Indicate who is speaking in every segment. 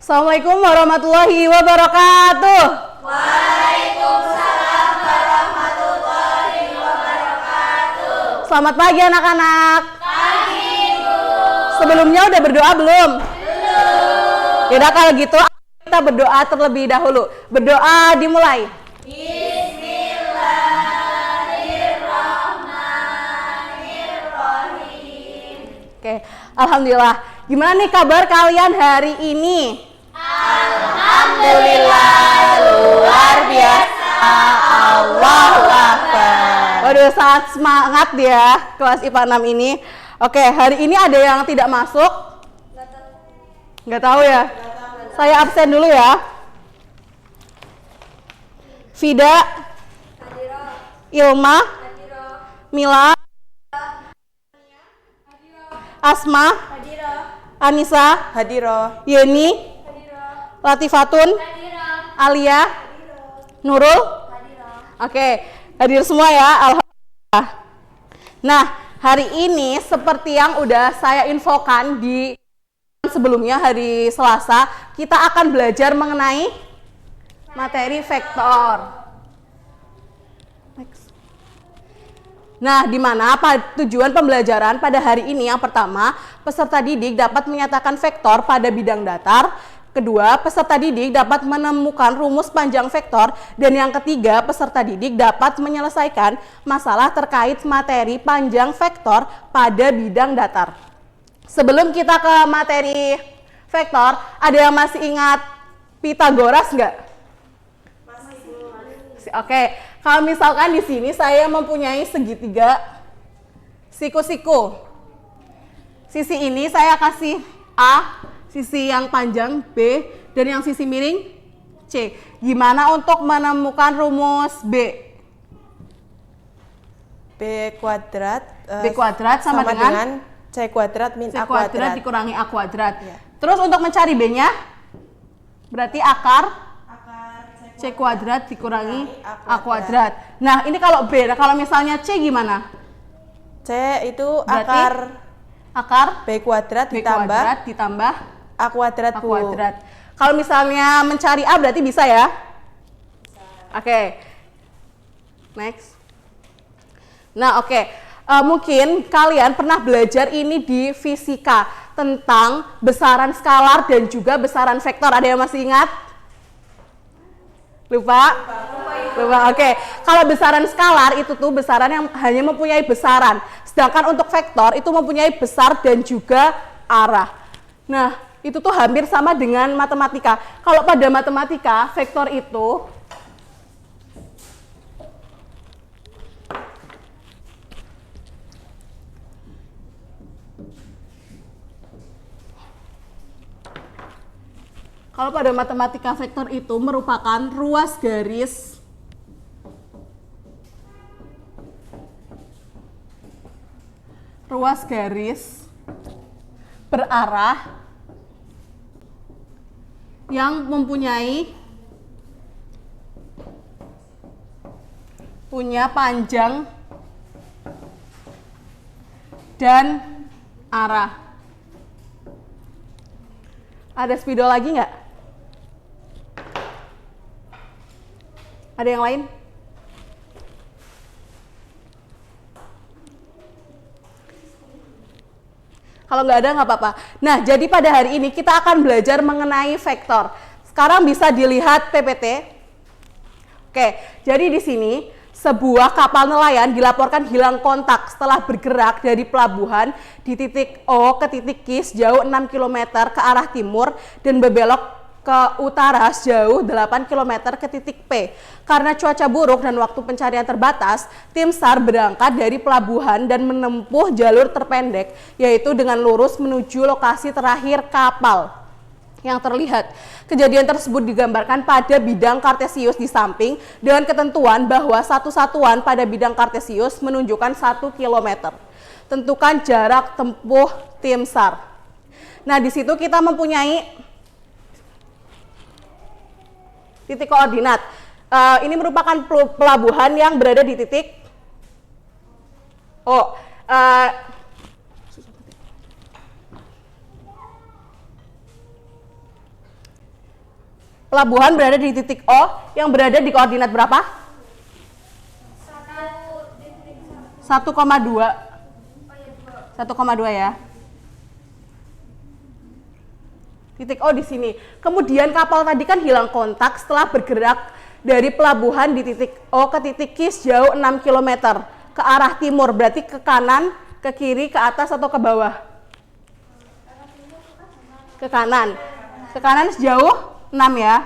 Speaker 1: Assalamualaikum warahmatullahi wabarakatuh.
Speaker 2: Waalaikumsalam warahmatullahi wabarakatuh.
Speaker 1: Selamat pagi anak-anak.
Speaker 2: Pagi, Bu.
Speaker 1: Sebelumnya udah berdoa belum?
Speaker 2: Belum.
Speaker 1: Yaudah kalau gitu kita berdoa terlebih dahulu. Berdoa dimulai.
Speaker 2: Bismillahirrahmanirrahim.
Speaker 1: Oke, alhamdulillah. Gimana nih kabar kalian hari ini?
Speaker 2: Alhamdulillah luar biasa.
Speaker 1: Allahu Akbar. Waduh, sangat semangat ya kelas IPA 6 ini. Oke, hari ini ada yang tidak masuk? Nggak tahu ya? Saya absen dulu ya. Vida, Ilma, Mila, Asma, Anissa,
Speaker 3: Hadiroh.
Speaker 1: Yeni, Latifatun, Alia, Nurul. Oke, hadir semua ya, alhamdulillah. Nah, hari ini seperti yang udah saya infokan di sebelumnya hari Selasa, kita akan belajar mengenai materi vektor. Next. Nah, di mana tujuan pembelajaran pada hari ini? Yang pertama, peserta didik dapat menyatakan vektor pada bidang datar. Kedua, peserta didik dapat menemukan rumus panjang vektor. Dan yang ketiga, peserta didik dapat menyelesaikan masalah terkait materi panjang vektor pada bidang datar. Sebelum kita ke materi vektor, ada yang masih ingat Pitagoras nggak? Oke, kalau misalkan di sini saya mempunyai segitiga siku-siku. Sisi ini saya kasih A, sisi yang panjang B, dan yang sisi miring C. Gimana untuk menemukan rumus B?
Speaker 3: B kuadrat.
Speaker 1: B kuadrat sama dengan
Speaker 3: C kuadrat min
Speaker 1: C
Speaker 3: A
Speaker 1: kuadrat
Speaker 3: kuadrat.
Speaker 1: dikurangi A kuadrat.
Speaker 3: Ya.
Speaker 1: Terus untuk mencari B-nya, berarti akar C kuadrat dikurangi A kuadrat. Nah, ini kalau B, kalau misalnya C gimana?
Speaker 3: C itu
Speaker 1: Berarti akar
Speaker 3: B kuadrat
Speaker 1: B
Speaker 3: ditambah
Speaker 1: kuadrat ditambah
Speaker 3: A kuadrat,
Speaker 1: A
Speaker 3: Bu.
Speaker 1: kuadrat. Kalau misalnya mencari A berarti bisa ya? Oke. Next. Nah, oke. Mungkin kalian pernah belajar ini di fisika tentang besaran skalar dan juga besaran vektor. Ada yang masih ingat? Lupa? Oke. Kalau besaran skalar itu tuh besaran yang hanya mempunyai besaran. Sedangkan untuk vektor itu mempunyai besar dan juga arah. Nah, itu tuh hampir sama dengan matematika. Kalau pada matematika, vektor itu vektor itu merupakan ruas garis berarah yang punya panjang dan arah. Ada spidol lagi nggak? Ada yang lain? Kalau nggak ada nggak apa-apa. Nah, jadi pada hari ini kita akan belajar mengenai vektor. Sekarang bisa dilihat PPT. Oke, jadi di sini sebuah kapal nelayan dilaporkan hilang kontak setelah bergerak dari pelabuhan di titik O ke titik Q sejauh 6 km ke arah timur dan berbelok ke utara sejauh 8 km ke titik P. Karena cuaca buruk dan waktu pencarian terbatas, tim SAR berangkat dari pelabuhan dan menempuh jalur terpendek, yaitu dengan lurus menuju lokasi terakhir kapal yang terlihat. Kejadian tersebut digambarkan pada bidang kartesius di samping dengan ketentuan bahwa satu satuan pada bidang kartesius menunjukkan 1 km. Tentukan jarak tempuh tim SAR. Nah, di situ kita mempunyai titik koordinat. Ini merupakan pelabuhan yang berada di titik O. pelabuhan berada di titik O yang berada di koordinat berapa? 1,2. 1,2 ya. Titik O di sini. Kemudian kapal tadi kan hilang kontak setelah bergerak dari pelabuhan di titik O ke titik Q sejauh 6 km ke arah timur. Berarti ke kanan, ke kiri, ke atas atau ke bawah? Ke kanan. Ke kanan sejauh 6 ya.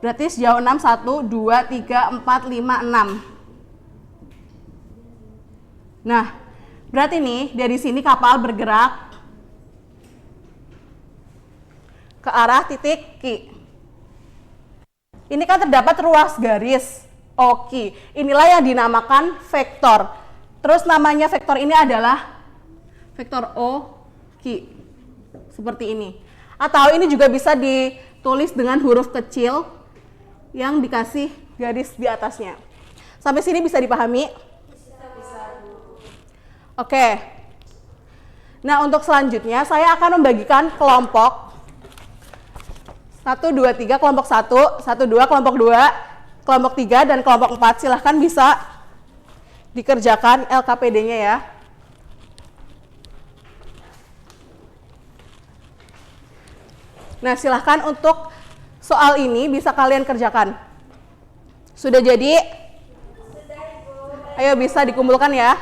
Speaker 1: Berarti sejauh 6, 1, 2, 3, 4, 5, 6. Nah, berarti nih dari sini kapal bergerak ke arah titik Q. Ini kan terdapat ruas garis OQ. Inilah yang dinamakan vektor. Terus namanya vektor ini adalah vektor OQ. Seperti ini. Atau ini juga bisa ditulis dengan huruf kecil yang dikasih garis di atasnya. Sampai sini bisa dipahami? Oke. Nah, untuk selanjutnya saya akan membagikan kelompok 1, 2, 3, kelompok 1, 1, 2, kelompok 2, kelompok 3, dan kelompok 4. Silahkan bisa dikerjakan LKPD-nya ya. Nah, silahkan untuk soal ini bisa kalian kerjakan. Sudah jadi?
Speaker 2: Sudah, Ibu.
Speaker 1: Ayo bisa dikumpulkan ya.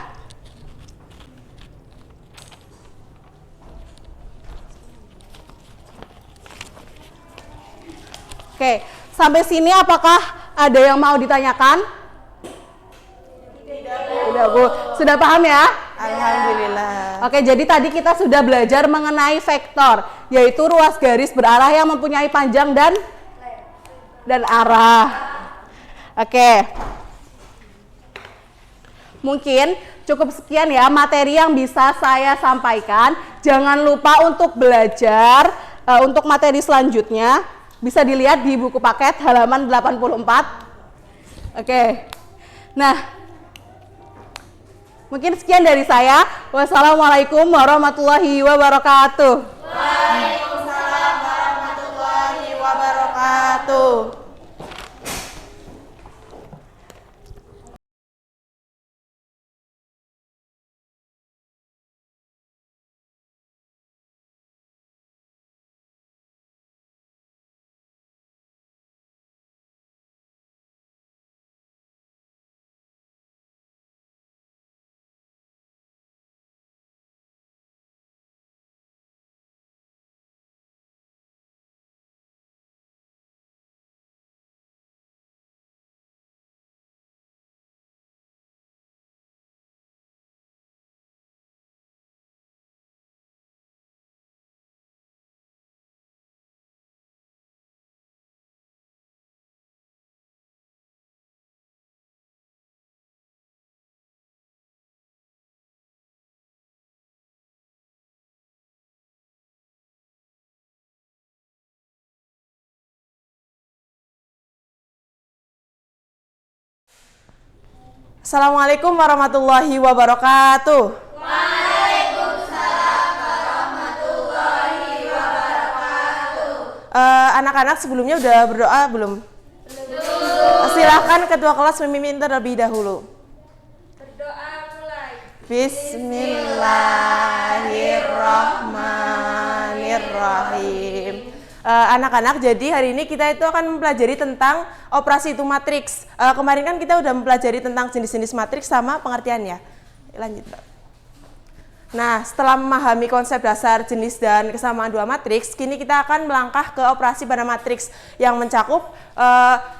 Speaker 1: Oke, sampai sini apakah ada yang mau ditanyakan? Tidak, Bu. Sudah paham ya?
Speaker 3: Alhamdulillah.
Speaker 1: Oke, jadi tadi kita sudah belajar mengenai vektor, yaitu ruas garis berarah yang mempunyai panjang dan arah. Oke. Mungkin cukup sekian ya materi yang bisa saya sampaikan. Jangan lupa untuk belajar untuk materi selanjutnya. Bisa dilihat di buku paket halaman 84. Oke. Nah, mungkin sekian dari saya. Wassalamualaikum warahmatullahi wabarakatuh.
Speaker 3: Waalaikumsalam warahmatullahi wabarakatuh. Assalamualaikum warahmatullahi wabarakatuh.
Speaker 2: Waalaikumsalam warahmatullahi wabarakatuh.
Speaker 3: Anak-anak sebelumnya udah berdoa belum? Silahkan ketua kelas memimpin terlebih dahulu.
Speaker 2: Berdoa mulai.
Speaker 3: Bismillahirrahmanirrahim. Anak-anak, jadi hari ini kita itu akan mempelajari tentang operasi itu matriks. Kemarin kan kita udah mempelajari tentang jenis-jenis matriks sama pengertiannya. Lanjut, Mbak. Nah, setelah memahami konsep dasar jenis dan kesamaan dua matriks, kini kita akan melangkah ke operasi pada matriks yang mencakup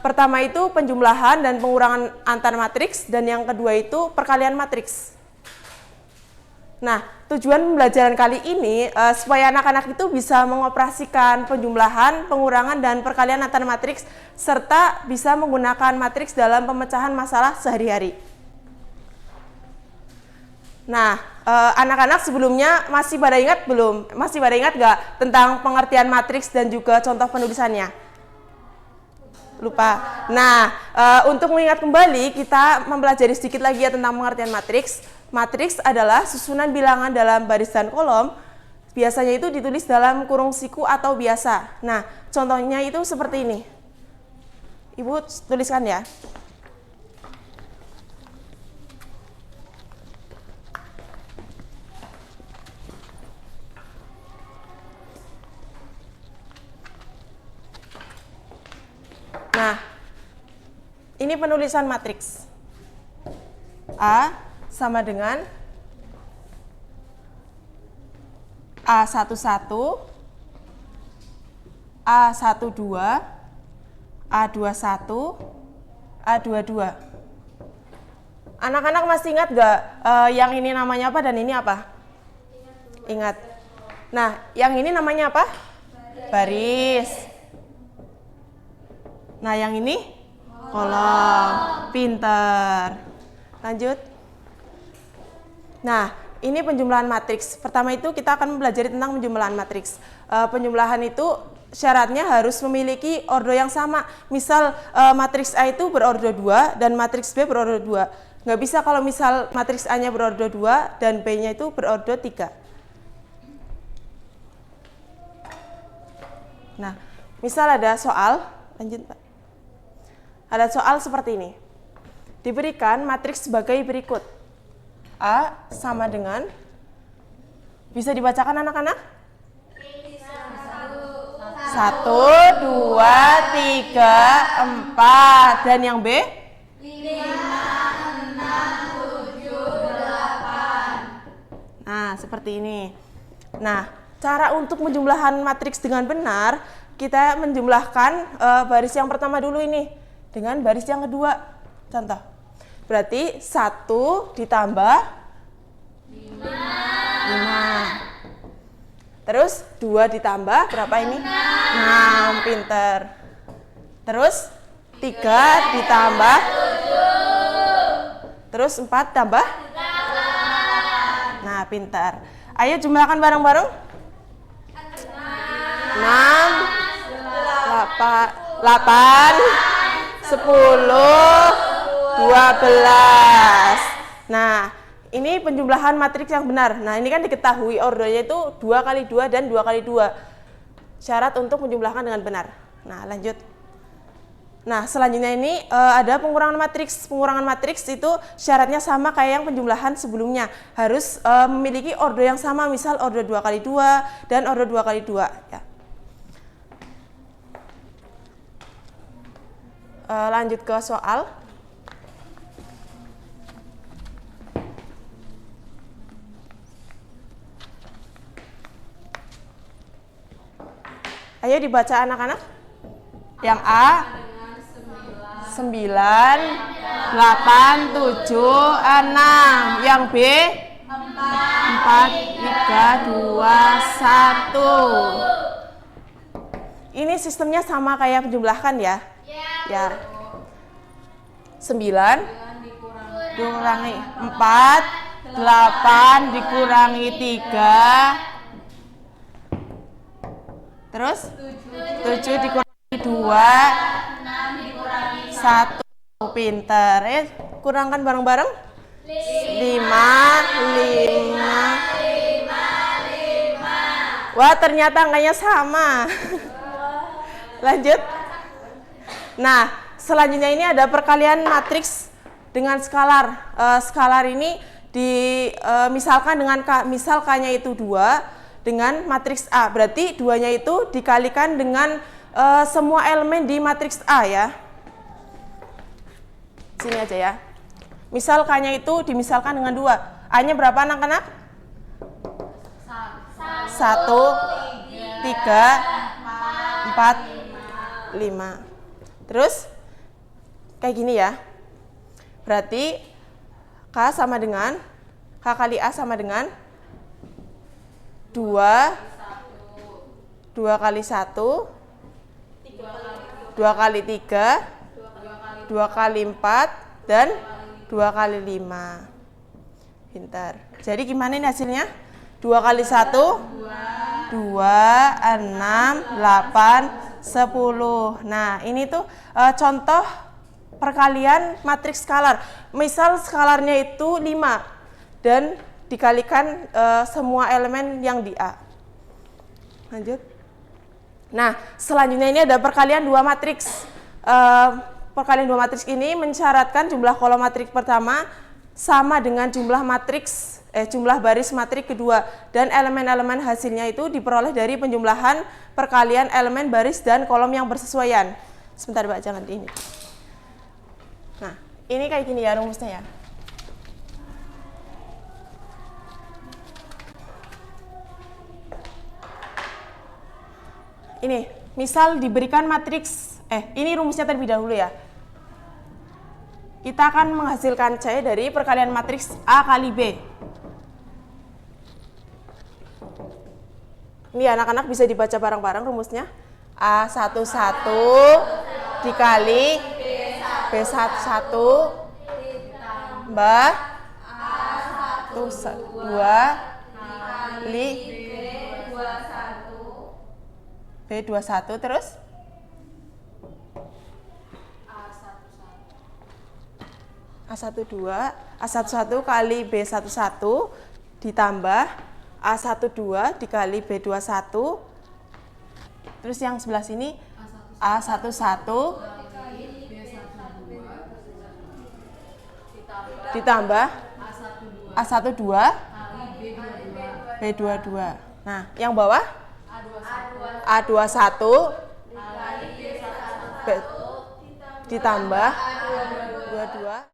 Speaker 3: pertama itu penjumlahan dan pengurangan antar matriks, dan yang kedua itu perkalian matriks. Nah, tujuan pembelajaran kali ini supaya anak-anak itu bisa mengoperasikan penjumlahan, pengurangan, dan perkalian antar matriks, serta bisa menggunakan matriks dalam pemecahan masalah sehari-hari. Nah, anak-anak sebelumnya masih pada ingat belum? Masih pada ingat nggak tentang pengertian matriks dan juga contoh penulisannya? Lupa. Nah, untuk mengingat kembali, kita mempelajari sedikit lagi ya tentang pengertian matriks. matriks adalah susunan bilangan dalam baris dan kolom. Biasanya itu ditulis dalam kurung siku atau biasa. Nah, contohnya itu seperti ini. Ibu tuliskan ya. Nah, ini penulisan matriks. A sama dengan A11, A12, A21, A22. Anak-anak masih ingat nggak yang ini namanya apa dan ini apa? Ingat. Nah, yang ini namanya apa? Baris. Nah, yang ini kolom. Pinter. Lanjut. Nah, ini penjumlahan matriks. Pertama itu kita akan mempelajari tentang penjumlahan matriks. Penjumlahan itu syaratnya harus memiliki ordo yang sama. Misal matriks A itu berordo 2 dan matriks B berordo 2. Nggak bisa kalau misal matriks A-nya berordo 2 dan B-nya itu berordo 3. Nah, misal ada soal, lanjut Pak. Ada soal seperti ini. Diberikan matriks sebagai berikut. A sama dengan, bisa dibacakan anak-anak? 1, 2, 3, 4. Dan yang B? 5, 6, 7, 8. Nah, seperti ini. Nah, cara untuk menjumlahkan matriks dengan benar, kita menjumlahkan baris yang pertama dulu ini dengan baris yang kedua. Contoh. Berarti 1 ditambah 5. Terus 2 ditambah berapa ini? 6, pinter. Terus 3 ditambah 7. Terus 4 tambah 8. Nah, pinter. Ayo jumlahkan bareng-bareng. 6, 8, 10, 12. Nah, ini penjumlahan matriks yang benar. Nah, ini kan diketahui ordonya itu 2 kali 2 dan 2 kali 2. Syarat untuk menjumlahkan dengan benar. Nah, lanjut. Nah, selanjutnya ini ada pengurangan matriks. Pengurangan matriks itu syaratnya sama kayak yang penjumlahan sebelumnya. Harus memiliki ordo yang sama, misal ordo 2 kali 2 dan ordo 2 kali 2. Ya. Lanjut ke soal. Ayo dibaca anak-anak. Yang A 9, 8, 7, 6. Yang B 4, 3, 2, 1. Ini sistemnya sama kayak penjumlahkan ya. Ya. 9 dikurangi 4, 8 dikurangi 3. Terus 7 dikurangi 2, 6 dikurangi 1. Pinter. Kurangkan bareng-bareng. 5. Wah, ternyata angkanya sama. Lanjut. Nah, selanjutnya ini ada perkalian matriks dengan skalar. Skalar ini misalkan dengan misal K-nya itu 2 dengan matriks A. Berarti 2-nya itu dikalikan dengan semua elemen di matriks A ya. Sini aja ya. Misal K-nya itu dimisalkan dengan 2. A-nya berapa anak-anak? 1, 3, 4, 5. Terus kayak gini ya. Berarti K sama dengan K kali A sama dengan 2 kali 1, 2 kali 3, 2 kali 4, dan 2 kali 5. Pintar. Jadi gimana ini hasilnya? 2 kali 1, 2, 6, 8, 10. Nah, ini tuh contoh perkalian matriks skalar. Misal skalarnya itu 5. dan dikalikan semua elemen yang di A. Lanjut. Nah, selanjutnya ini ada perkalian dua matriks. Perkalian dua matriks ini mensyaratkan jumlah kolom matriks pertama sama dengan jumlah baris matriks kedua, dan elemen-elemen hasilnya itu diperoleh dari penjumlahan perkalian elemen baris dan kolom yang bersesuaian. Sebentar Mbak, jangan di ini. Nah, ini kayak gini ya rumusnya ya. Ini, misal diberikan matriks, ini rumusnya terlebih dahulu ya. Kita akan menghasilkan C dari perkalian matriks A kali B. Ini anak-anak bisa dibaca bareng-bareng rumusnya. A11 dikali B11 tambah A12 kali B21 terus A11 kali B11 ditambah A12 dikali B21, terus yang sebelah sini A11 ditambah A12 B22. Nah, yang bawah A21 ditambah 22.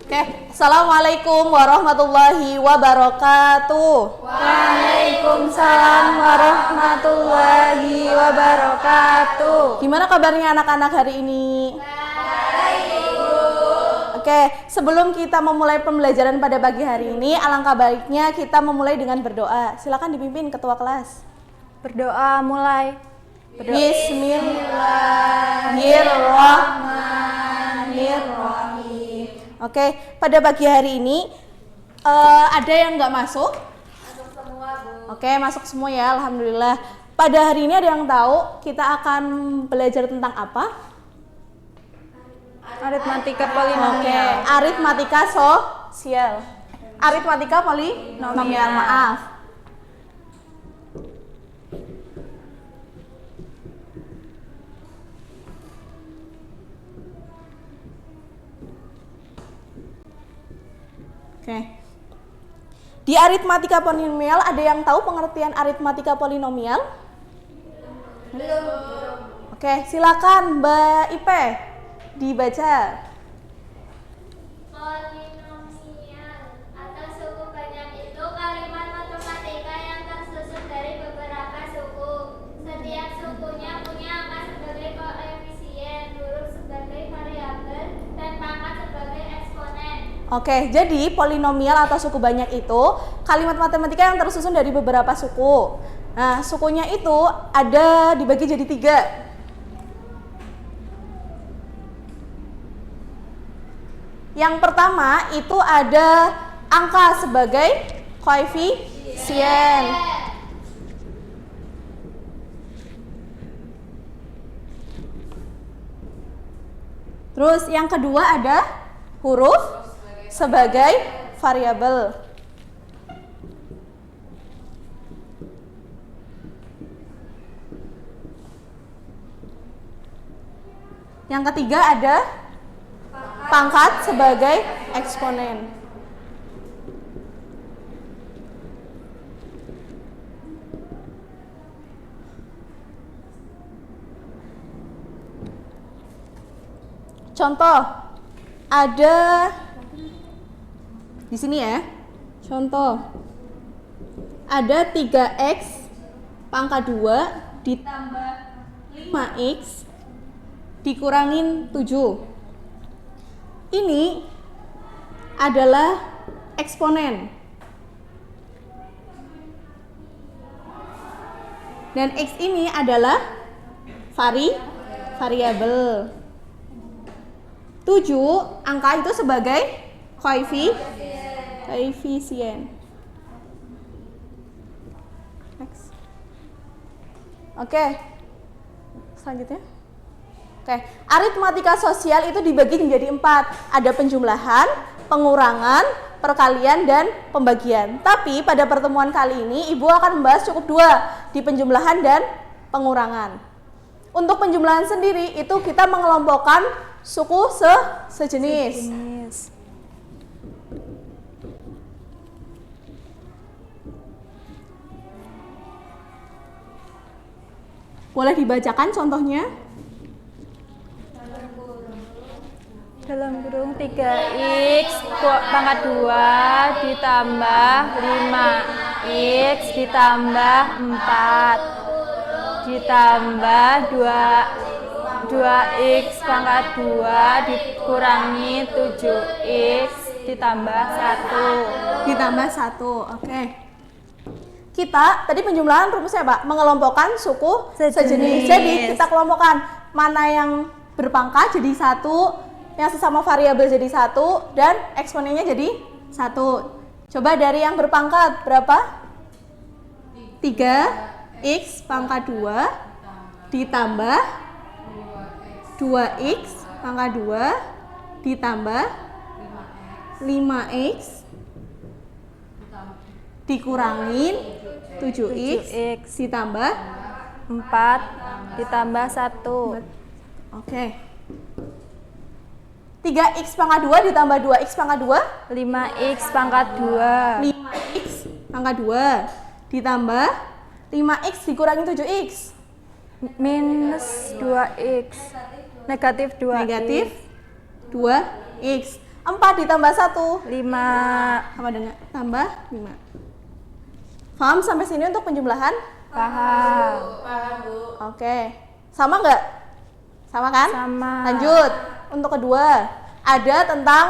Speaker 1: Oke, Assalamualaikum warahmatullahi wabarakatuh.
Speaker 2: Waalaikumsalam warahmatullahi wabarakatuh.
Speaker 1: Gimana kabarnya anak-anak hari ini? Oke, sebelum kita memulai pembelajaran pada pagi hari ini, alangkah baiknya kita memulai dengan berdoa. Silakan dipimpin ketua kelas.
Speaker 2: Berdoa mulai.
Speaker 1: Bismillahirrahmanirrahim. Oke, pada pagi hari ini ada yang nggak masuk?
Speaker 2: Masuk semua, Bu.
Speaker 1: Oke, masuk semua ya, alhamdulillah. Pada hari ini ada yang tahu kita akan belajar tentang apa?
Speaker 2: Aritmatika
Speaker 1: Oke,
Speaker 2: polinomial.
Speaker 1: aritmatika sosial. Aritmatika polinomial, maaf. Oke. Di aritmatika polinomial ada yang tahu pengertian aritmatika polinomial?
Speaker 2: Belum.
Speaker 1: Oke, silakan Mbak Ipe dibaca.
Speaker 4: Polinomial atau suku banyak itu kalimat matematika yang tersusun dari beberapa suku. Setiap sukunya punya angka sebagai koefisien, huruf sebagai variabel, dan pangkat sebagai eksponen.
Speaker 1: Oke, jadi polinomial atau suku banyak itu kalimat matematika yang tersusun dari beberapa suku. Nah, sukunya itu ada dibagi jadi 3. Yang pertama itu ada angka sebagai koefisien. Terus yang kedua ada huruf sebagai variabel. Yang ketiga ada pangkat sebagai eksponen. contoh. Ada di sini ya. Contoh. Ada 3x pangkat 2 ditambah 5x dikurangin 7. Ini adalah eksponen. Dan x ini adalah variabel. 7 angka itu sebagai koefisien. Next. Oke. Selanjutnya. Oke, aritmatika sosial itu dibagi menjadi 4. Ada penjumlahan, pengurangan, perkalian, dan pembagian. Tapi pada pertemuan kali ini Ibu akan membahas cukup 2, di penjumlahan dan pengurangan. Untuk penjumlahan sendiri itu kita mengelompokkan suku sejenis. Boleh dibacakan contohnya?
Speaker 2: Dalam kurung 3x pangkat 2 ditambah 5x ditambah 4 ditambah 2x pangkat 2 dikurangi 7x ditambah 1.
Speaker 1: Ditambah 1, oke. Kita tadi penjumlahan rumusnya Pak, mengelompokkan suku sejenis. Jadi kita kelompokkan mana yang berpangkat jadi 1, yang sesama variabel jadi 1, dan eksponennya jadi 1. Coba dari yang berpangkat berapa? 3x pangkat 2 ditambah 2x pangkat 2 ditambah 5x dikurangin 7x ditambah
Speaker 2: 4 ditambah 1.
Speaker 1: Oke. 3x pangkat 2 ditambah 2x pangkat 2
Speaker 2: 5x pangkat 2
Speaker 1: 5x pangkat 2 ditambah 5x dikurangi 7x
Speaker 2: minus 2x negatif 2x
Speaker 1: negatif 2x. 4 ditambah 1
Speaker 2: 5.
Speaker 1: sama dengan tambah 5. Paham sampai sini untuk penjumlahan?
Speaker 2: Paham.
Speaker 1: Oke. Sama nggak? Sama kan?
Speaker 2: Sama.
Speaker 1: Lanjut. Untuk kedua, ada tentang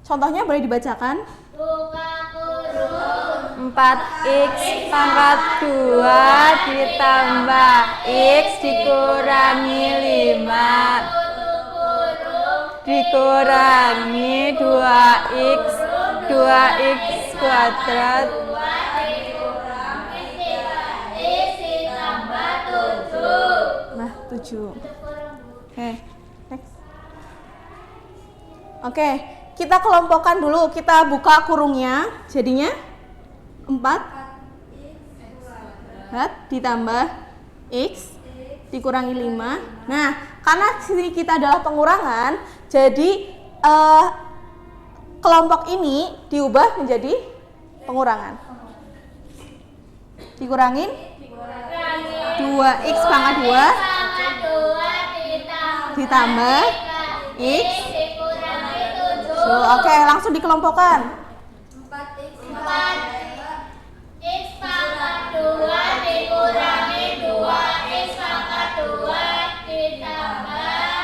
Speaker 1: contohnya boleh dibacakan?
Speaker 4: Buka kurung
Speaker 2: 4x pangkat 2 ditambah x dikurangi 5 dikurangi 2x kuadrat
Speaker 1: Nah, 7. Oke, next. Oke, kita kelompokkan dulu. Kita buka kurungnya. Jadinya 4 ditambah x dikurangi 5. Nah, karena sini kita adalah pengurangan, jadi kelompok ini diubah menjadi pengurangan. Dikurangin 2x pangkat 2 ditambah x. Oke, langsung dikelompokkan.
Speaker 4: 4x pangkat 2 dikurangi 2x pangkat 2 ditambah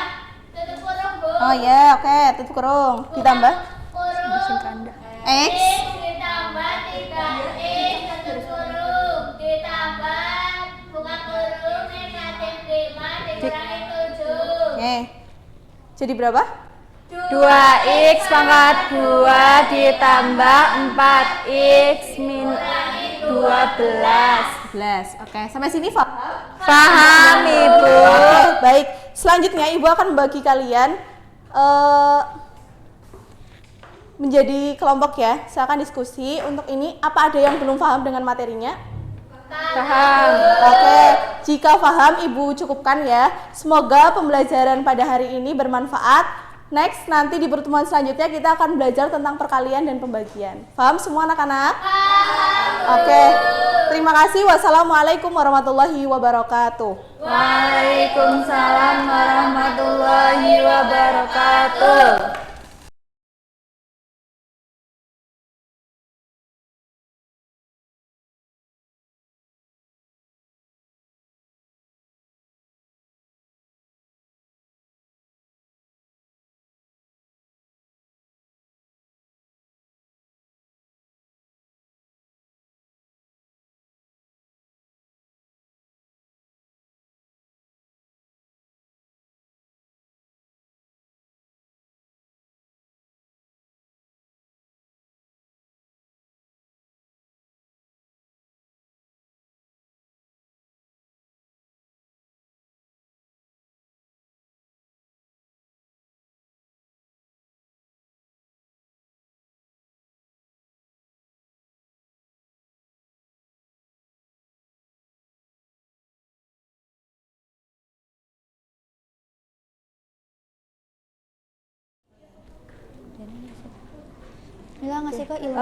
Speaker 4: tutup kurung Bu.
Speaker 1: Oh ya, oke, tutup kurung. Ditambah
Speaker 4: Kurung
Speaker 1: x
Speaker 4: ditambah 3x tutup kurung ditambah buka kurung negatif 5 dikurangi 7.
Speaker 1: Oke. Jadi berapa?
Speaker 2: 2x pangkat 2 ditambah 4x min 12.
Speaker 1: Oke, sampai sini paham?
Speaker 2: Paham Ibu.
Speaker 1: Oke, baik. Selanjutnya Ibu akan membagi kalian menjadi kelompok ya. Silakan diskusi. Untuk ini, apa ada yang belum paham dengan materinya?
Speaker 2: Paham.
Speaker 1: Oke, jika paham Ibu cukupkan ya. Semoga pembelajaran pada hari ini bermanfaat. Next, nanti di pertemuan selanjutnya kita akan belajar tentang perkalian dan pembagian. Paham semua anak-anak?
Speaker 4: Paham.
Speaker 1: Oke. Terima kasih. Wassalamualaikum warahmatullahi wabarakatuh.
Speaker 2: Waalaikumsalam warahmatullahi wabarakatuh.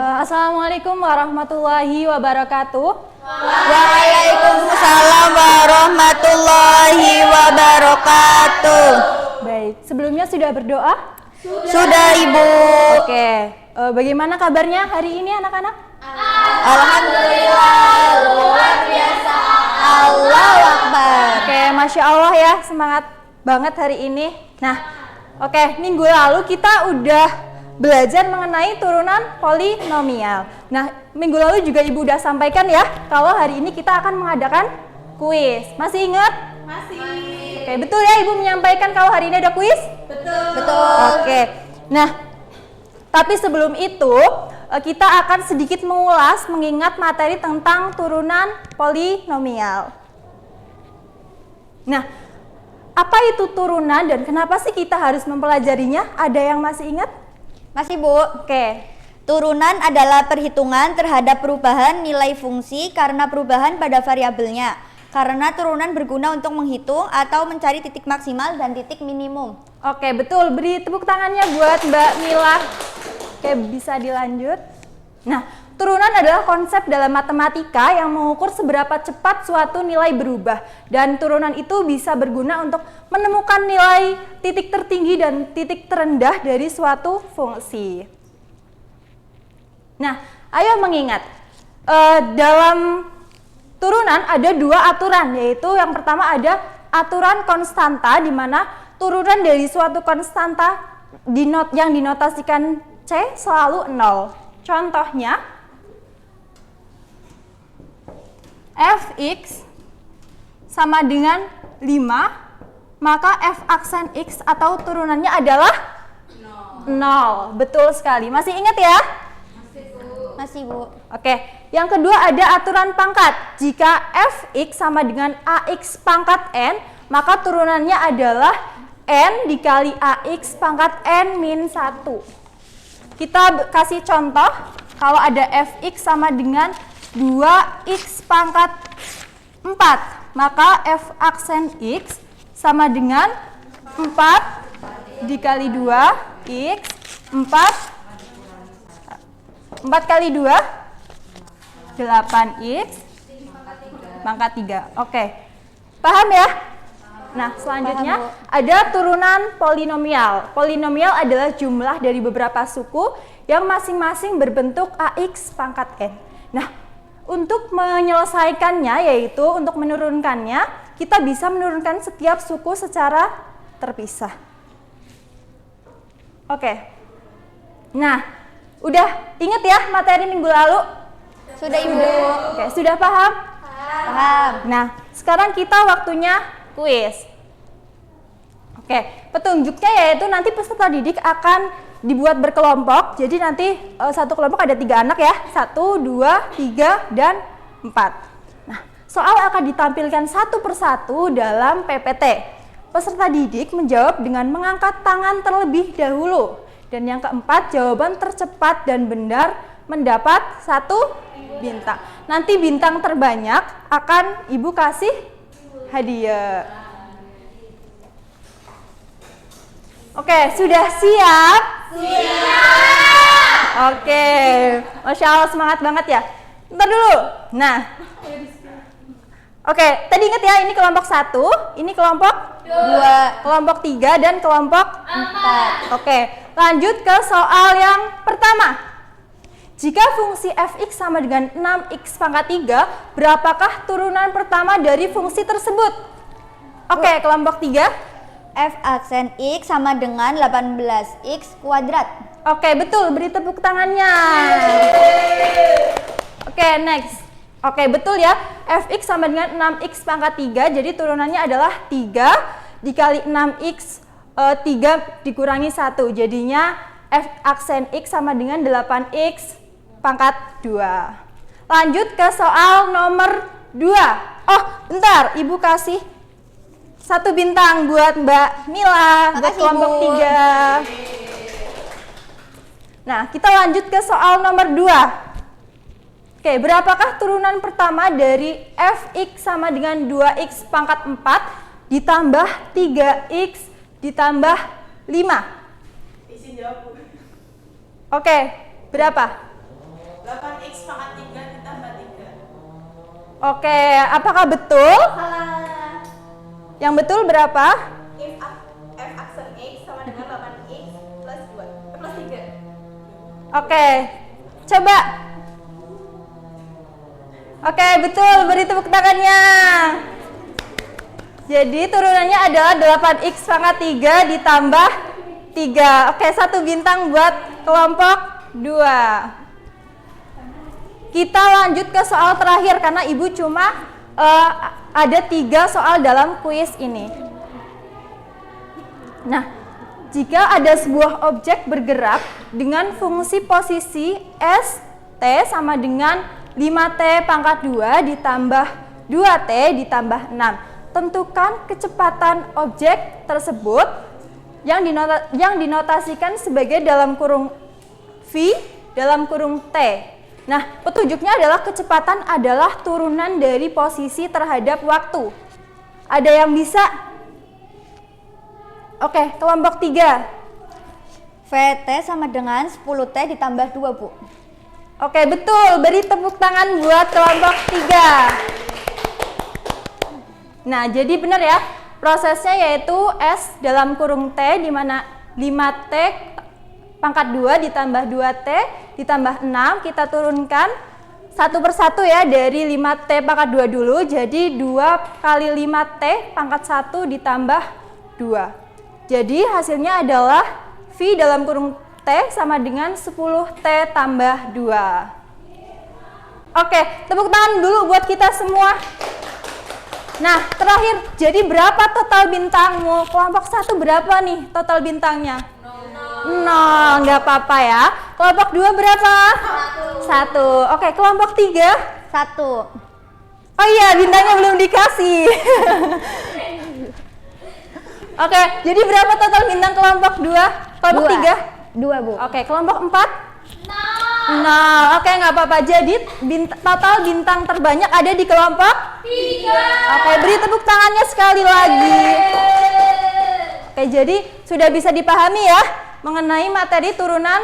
Speaker 2: Assalamualaikum warahmatullahi wabarakatuh.
Speaker 5: Waalaikumsalam warahmatullahi wabarakatuh.
Speaker 2: Baik, sebelumnya sudah berdoa?
Speaker 5: Sudah, Ibu.
Speaker 2: Oke, bagaimana kabarnya hari ini anak-anak?
Speaker 5: Alhamdulillah, luar biasa. Allahu Akbar.
Speaker 2: Oke, Masya Allah ya, semangat banget hari ini. Nah, oke, minggu lalu kita udah belajar mengenai turunan polinomial. Nah, minggu lalu juga Ibu udah sampaikan ya, kalau hari ini kita akan mengadakan kuis. Masih ingat? Masih. Oke, betul ya Ibu menyampaikan kalau hari ini ada kuis?
Speaker 5: Betul.
Speaker 2: Oke, nah, tapi sebelum itu, kita akan sedikit mengulas mengingat materi tentang turunan polinomial. Nah, apa itu turunan dan kenapa sih kita harus mempelajarinya? Ada yang masih ingat?
Speaker 5: Masih, Bu.
Speaker 2: Oke.
Speaker 5: Turunan adalah perhitungan terhadap perubahan nilai fungsi karena perubahan pada variabelnya. Karena turunan berguna untuk menghitung atau mencari titik maksimal dan titik minimum.
Speaker 2: Oke, betul. Beri tepuk tangannya buat Mbak Mila. Oke, bisa dilanjut. Nah, turunan adalah konsep dalam matematika yang mengukur seberapa cepat suatu nilai berubah. Dan turunan itu bisa berguna untuk menemukan nilai titik tertinggi dan titik terendah dari suatu fungsi. Nah, ayo mengingat. Dalam turunan ada dua aturan, yaitu yang pertama ada aturan konstanta, di mana turunan dari suatu konstanta yang dinotasikan C selalu 0. Contohnya, Fx sama dengan 5, maka f aksen x atau turunannya adalah 0. Betul sekali. Masih ingat ya?
Speaker 5: Masih, Bu.
Speaker 2: Oke, yang kedua ada aturan pangkat. Jika fx sama dengan ax pangkat n, maka turunannya adalah n dikali ax pangkat n min 1. Kita kasih contoh, kalau ada fx sama dengan 2x pangkat 4, maka f aksen x sama dengan 4 dikali 2x 4 kali 2 8x pangkat 3. Oke, paham ya? Nah, selanjutnya ada turunan polinomial. Polinomial adalah jumlah dari beberapa suku yang masing-masing berbentuk ax pangkat n. Nah, untuk menyelesaikannya, yaitu untuk menurunkannya, kita bisa menurunkan setiap suku secara terpisah. Oke. Nah, udah ingat ya materi minggu lalu?
Speaker 5: Sudah, Ibu.
Speaker 2: Oke, sudah paham?
Speaker 5: Paham.
Speaker 2: Nah, sekarang kita waktunya kuis. Oke, petunjuknya yaitu nanti peserta didik akan dibuat berkelompok. Jadi nanti satu kelompok ada 3 anak ya. 1, 2, 3, dan 4. Nah, soal akan ditampilkan satu persatu dalam PPT. Peserta didik menjawab dengan mengangkat tangan terlebih dahulu. Dan yang keempat, jawaban tercepat dan benar mendapat 1 bintang. Nanti bintang terbanyak akan Ibu kasih hadiah. Oke, sudah siap? Siap! Oke, Masya Allah, semangat banget ya. Ntar dulu. Nah. Oke, tadi ingat ya, ini kelompok 1, ini kelompok 2, kelompok 3, dan kelompok 4. Oke, lanjut ke soal yang pertama. Jika fungsi fx sama dengan 6x pangkat 3, berapakah turunan pertama dari fungsi tersebut? Oke, kelompok 3.
Speaker 5: F aksen X sama dengan 18x kuadrat.
Speaker 2: Oke, betul. Beri tepuk tangannya. Oke, next. Oke, betul ya. Fx sama dengan 6x pangkat 3, jadi turunannya adalah 3 dikali 6x, 3 dikurangi 1. Jadinya F aksen X sama dengan 8x pangkat 2. Lanjut ke soal nomor 2. Oh, bentar. Ibu kasih 1 bintang buat Mbak Mila, buat
Speaker 5: Makasih,
Speaker 2: kelompok
Speaker 5: Bu.
Speaker 2: 3. Nah, kita lanjut ke soal nomor 2. Oke, berapakah turunan pertama dari fx sama dengan 2x pangkat 4 ditambah 3x ditambah 5?
Speaker 3: Izin jawab, Bu.
Speaker 2: Oke, berapa?
Speaker 3: 8x pangkat 3 ditambah 3.
Speaker 2: Oke, apakah betul? Yang betul berapa?
Speaker 3: F aksen X sama dengan 8x plus 2, plus 3.
Speaker 2: Oke, coba. Oke, betul. Beri tepuk tangannya. Jadi turunannya adalah 8x pangkat 3 ditambah 3. Oke, 1 bintang buat kelompok 2. Kita lanjut ke soal terakhir karena Ibu cuma ada 3 soal dalam kuis ini. Nah, jika ada sebuah objek bergerak dengan fungsi posisi S, T sama dengan 5T pangkat 2 ditambah 2T ditambah 6. Tentukan kecepatan objek tersebut yang dinotasikan sebagai dalam kurung V dalam kurung T. Nah, petunjuknya adalah kecepatan adalah turunan dari posisi terhadap waktu. Ada yang bisa? Oke, kelompok 3.
Speaker 5: VT sama dengan 10T ditambah 2, Bu.
Speaker 2: Oke, betul. Beri tepuk tangan buat kelompok 3. Nah, jadi benar ya. Prosesnya yaitu S dalam kurung T di mana 5T pangkat 2 ditambah 2T ditambah 6. Kita turunkan satu persatu ya dari 5T pangkat 2 dulu. Jadi 2 kali 5T pangkat 1 ditambah 2. Jadi hasilnya adalah V dalam kurung T sama dengan 10T tambah 2. Oke, tepuk tangan dulu buat kita semua. Nah, terakhir, jadi berapa total bintangmu? Kelompok 1 berapa nih total bintangnya? 0, nggak apa-apa ya. Kelompok 2 berapa? 1. Oke, kelompok 3?
Speaker 5: 1.
Speaker 2: Oh iya, bintangnya belum dikasih. Oke, jadi berapa total bintang kelompok 2? Kelompok 3?
Speaker 5: 2, Bu.
Speaker 2: Oke, kelompok 4? 0. Oke, nggak apa-apa. Jadi total bintang terbanyak ada di kelompok 3. Oke, beri tepuk tangannya sekali lagi. Oke, jadi sudah bisa dipahami ya mengenai materi turunan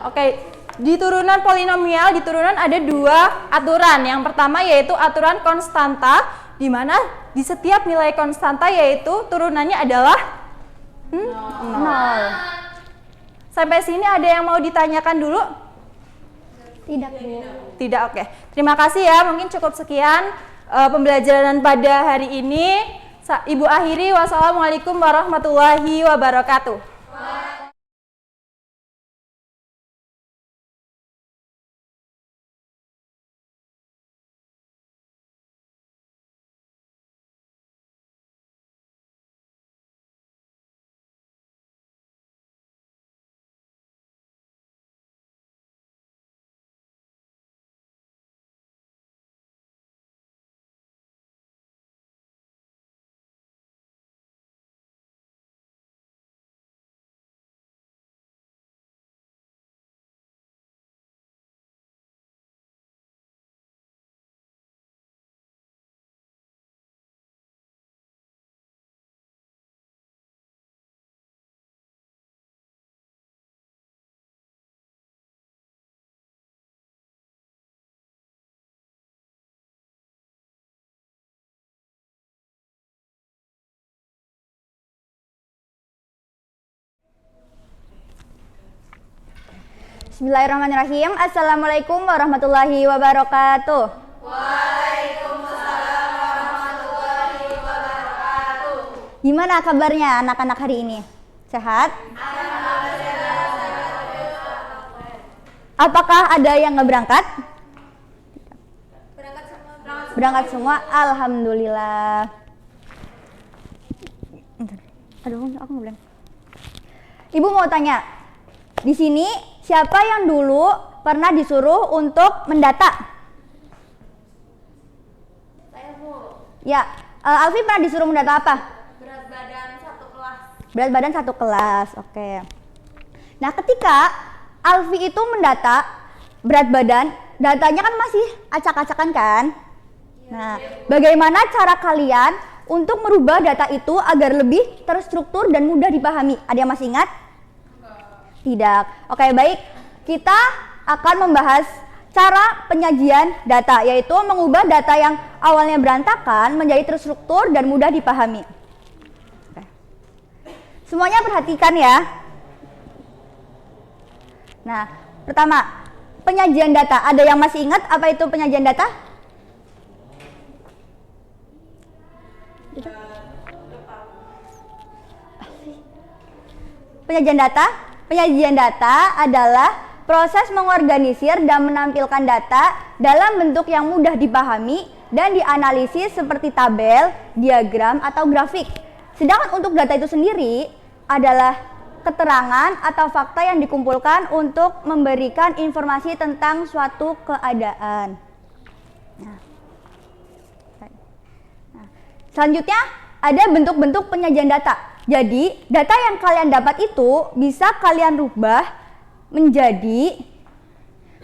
Speaker 2: Oke, di turunan polinomial, di turunan ada 2 aturan. Yang pertama yaitu aturan konstanta, di mana di setiap nilai konstanta yaitu turunannya adalah 0. Sampai sini ada yang mau ditanyakan dulu?
Speaker 5: Tidak, Bu.
Speaker 2: Tidak, oke. Terima kasih ya, mungkin cukup sekian pembelajaran pada hari ini. Ibu akhiri, wassalamualaikum warahmatullahi wabarakatuh.
Speaker 5: Bismillahirrahmanirrahim. Assalamualaikum warahmatullahi wabarakatuh. Waalaikumsalam warahmatullahi wabarakatuh. Gimana kabarnya anak-anak hari ini? Sehat? Apakah ada yang nggak berangkat? Berangkat semua. Alhamdulillah. Aduh, aku nggak berangkat. Ibu mau tanya, di sini siapa yang dulu pernah disuruh untuk mendata?
Speaker 6: Saya Bu,
Speaker 5: Ya, Alfi pernah disuruh mendata apa?
Speaker 6: berat badan 1 kelas.
Speaker 5: Berat badan 1 kelas, oke. Nah, ketika Alfi itu mendata berat badan, datanya kan masih acak-acakan kan? Nah, bagaimana cara kalian untuk merubah data itu agar lebih terstruktur dan mudah dipahami? Ada yang masih ingat? Tidak. Oke, baik. Kita akan membahas cara penyajian data, yaitu mengubah data yang awalnya berantakan menjadi terstruktur dan mudah dipahami. Oke. Semuanya perhatikan ya. Nah, pertama, penyajian data. Ada yang masih ingat apa itu penyajian data? Penyajian data adalah proses mengorganisir dan menampilkan data dalam bentuk yang mudah dipahami dan dianalisis seperti tabel, diagram, atau grafik. Sedangkan untuk data itu sendiri adalah keterangan atau fakta yang dikumpulkan untuk memberikan informasi tentang suatu keadaan. Selanjutnya ada bentuk-bentuk penyajian data. Jadi, data yang kalian dapat itu bisa kalian rubah menjadi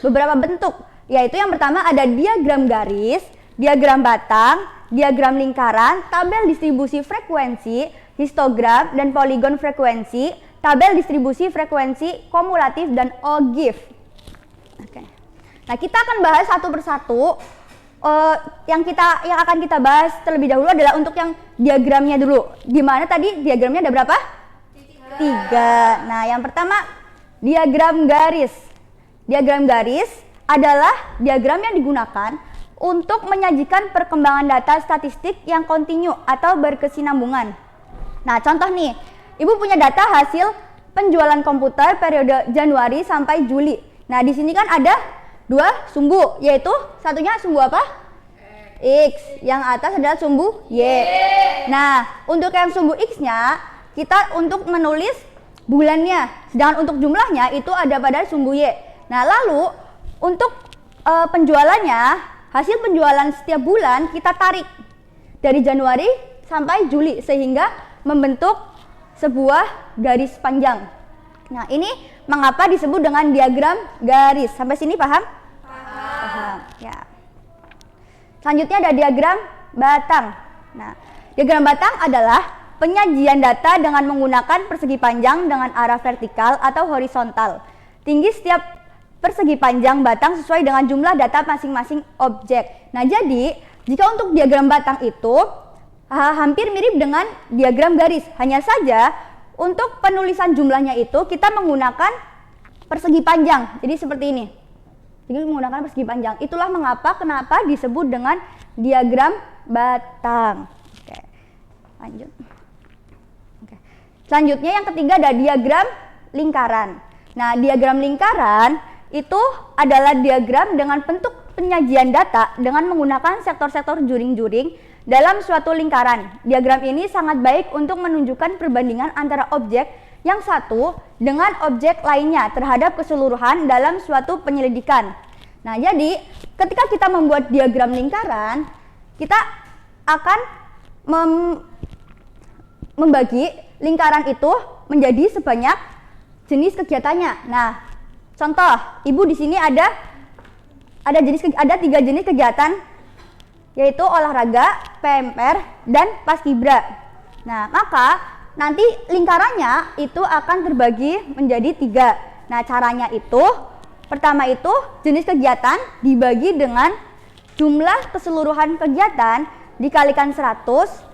Speaker 5: beberapa bentuk. Yaitu yang pertama ada diagram garis, diagram batang, diagram lingkaran, tabel distribusi frekuensi, histogram dan poligon frekuensi, tabel distribusi frekuensi kumulatif dan OGIF. Oke. Nah, kita akan bahas satu persatu. Yang akan kita bahas terlebih dahulu adalah untuk yang diagramnya dulu. Gimana tadi diagramnya ada berapa? 3. Nah, yang pertama diagram garis. Diagram garis adalah diagram yang digunakan untuk menyajikan perkembangan data statistik yang kontinu atau berkesinambungan. Nah, contoh nih, Ibu punya data hasil penjualan komputer periode Januari sampai Juli. Nah, di sini kan ada 2 sumbu, yaitu satunya sumbu apa? X, yang atas adalah sumbu Y. Nah, untuk yang sumbu X-nya, kita untuk menulis bulannya, sedangkan untuk jumlahnya itu ada pada sumbu Y. Nah, lalu untuk penjualannya, hasil penjualan setiap bulan kita tarik dari Januari sampai Juli sehingga membentuk sebuah garis panjang. Nah, ini mengapa disebut dengan diagram garis? Sampai sini paham? Paham. Ya. Selanjutnya ada diagram batang. Nah, diagram batang adalah penyajian data dengan menggunakan persegi panjang dengan arah vertikal atau horizontal. Tinggi setiap persegi panjang batang sesuai dengan jumlah data masing-masing objek. Nah, jadi jika untuk diagram batang itu hampir mirip dengan diagram garis. Hanya saja untuk penulisan jumlahnya itu kita menggunakan persegi panjang. Jadi seperti ini. Jadi menggunakan persegi panjang. Itulah kenapa disebut dengan diagram batang. Oke. Lanjut. Oke. Selanjutnya yang ketiga ada diagram lingkaran. Nah, diagram lingkaran itu adalah diagram dengan bentuk penyajian data dengan menggunakan sektor-sektor juring-juring dalam suatu lingkaran. Diagram ini sangat baik untuk menunjukkan perbandingan antara objek yang satu dengan objek lainnya terhadap keseluruhan dalam suatu penyelidikan. Nah, jadi ketika kita membuat diagram lingkaran, kita akan membagi lingkaran itu menjadi sebanyak jenis kegiatannya. Nah, contoh, Ibu di sini ada 3 jenis kegiatan, yaitu olahraga, PMR, dan paskibra. Nah, maka nanti lingkarannya itu akan terbagi menjadi 3. Nah, caranya itu, pertama itu jenis kegiatan dibagi dengan jumlah keseluruhan kegiatan dikalikan 100,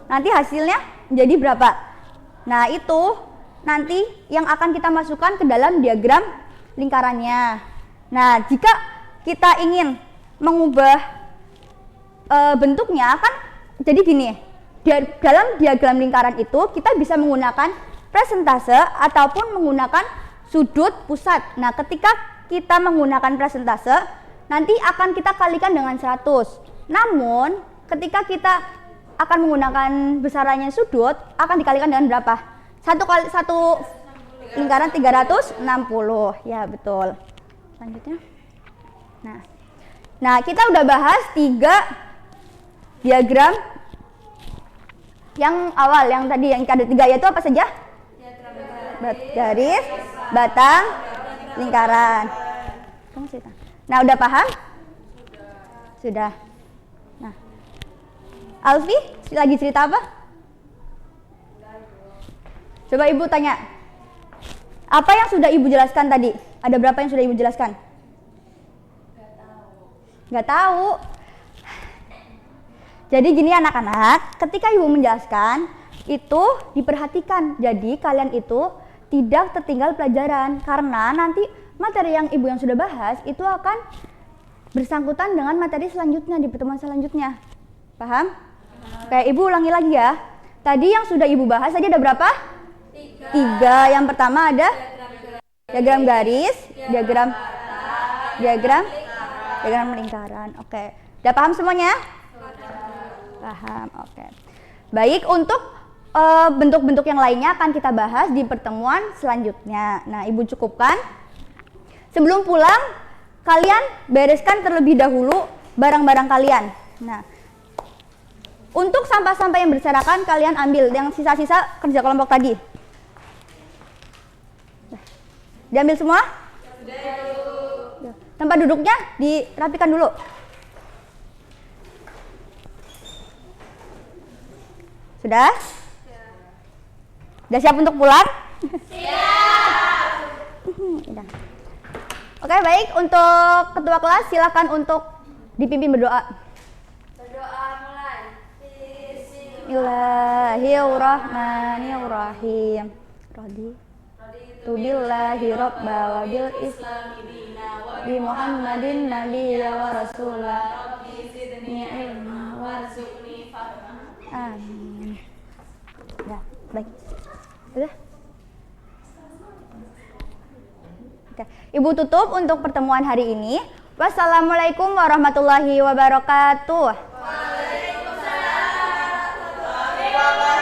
Speaker 5: nanti hasilnya menjadi berapa? Nah, itu nanti yang akan kita masukkan ke dalam diagram lingkarannya. Nah, jika kita ingin mengubah bentuknya kan jadi gini, dalam diagram lingkaran itu kita bisa menggunakan presentase ataupun menggunakan sudut pusat. Nah, ketika kita menggunakan presentase nanti akan kita kalikan dengan 100. Namun ketika kita akan menggunakan besarannya sudut akan dikalikan dengan berapa? Satu lingkaran 360. Ya, betul. Selanjutnya. Nah, kita udah bahas 3 diagram yang awal, yang tadi yang ada 3 yaitu apa saja? Garis, batang, lingkaran. Nah, udah paham? Sudah. Nah, Alfi lagi cerita apa? Coba ibu tanya. Apa yang sudah ibu jelaskan tadi? Ada berapa yang sudah ibu jelaskan? Nggak tahu. Jadi gini anak-anak, ketika ibu menjelaskan itu diperhatikan. Jadi kalian itu tidak tertinggal pelajaran karena nanti materi yang ibu yang sudah bahas itu akan bersangkutan dengan materi selanjutnya di pertemuan selanjutnya. Paham? Oke, ibu ulangi lagi ya. Tadi yang sudah ibu bahas tadi ada berapa? 3. Yang pertama ada diagram garis, diagram lingkaran. Oke. Udah paham semuanya? Paham, oke. Baik, untuk bentuk-bentuk yang lainnya akan kita bahas di pertemuan selanjutnya. Nah, ibu cukupkan. Sebelum pulang, kalian bereskan terlebih dahulu barang-barang kalian. Nah, untuk sampah-sampah yang berserakan kalian ambil, yang sisa-sisa kerja kelompok tadi. Diambil semua? Tempat duduknya dirapikan dulu. Sudah? Sudah siap untuk pulang? Siap. Oke, baik. Untuk ketua kelas silakan untuk dipimpin berdoa.
Speaker 6: Berdoa mulai.
Speaker 5: Bismillahirrahmanirrahim. Raditu billahi robba wa bil islam bi Muhammadin nabiyya wa rasulah. Rabbi zidni ilma warzuqni fahma. Amin. Ya, baik. Udah? Oke. Ibu tutup untuk pertemuan hari ini. Wassalamualaikum warahmatullahi wabarakatuh.
Speaker 6: Waalaikumsalam warahmatullahi wabarakatuh.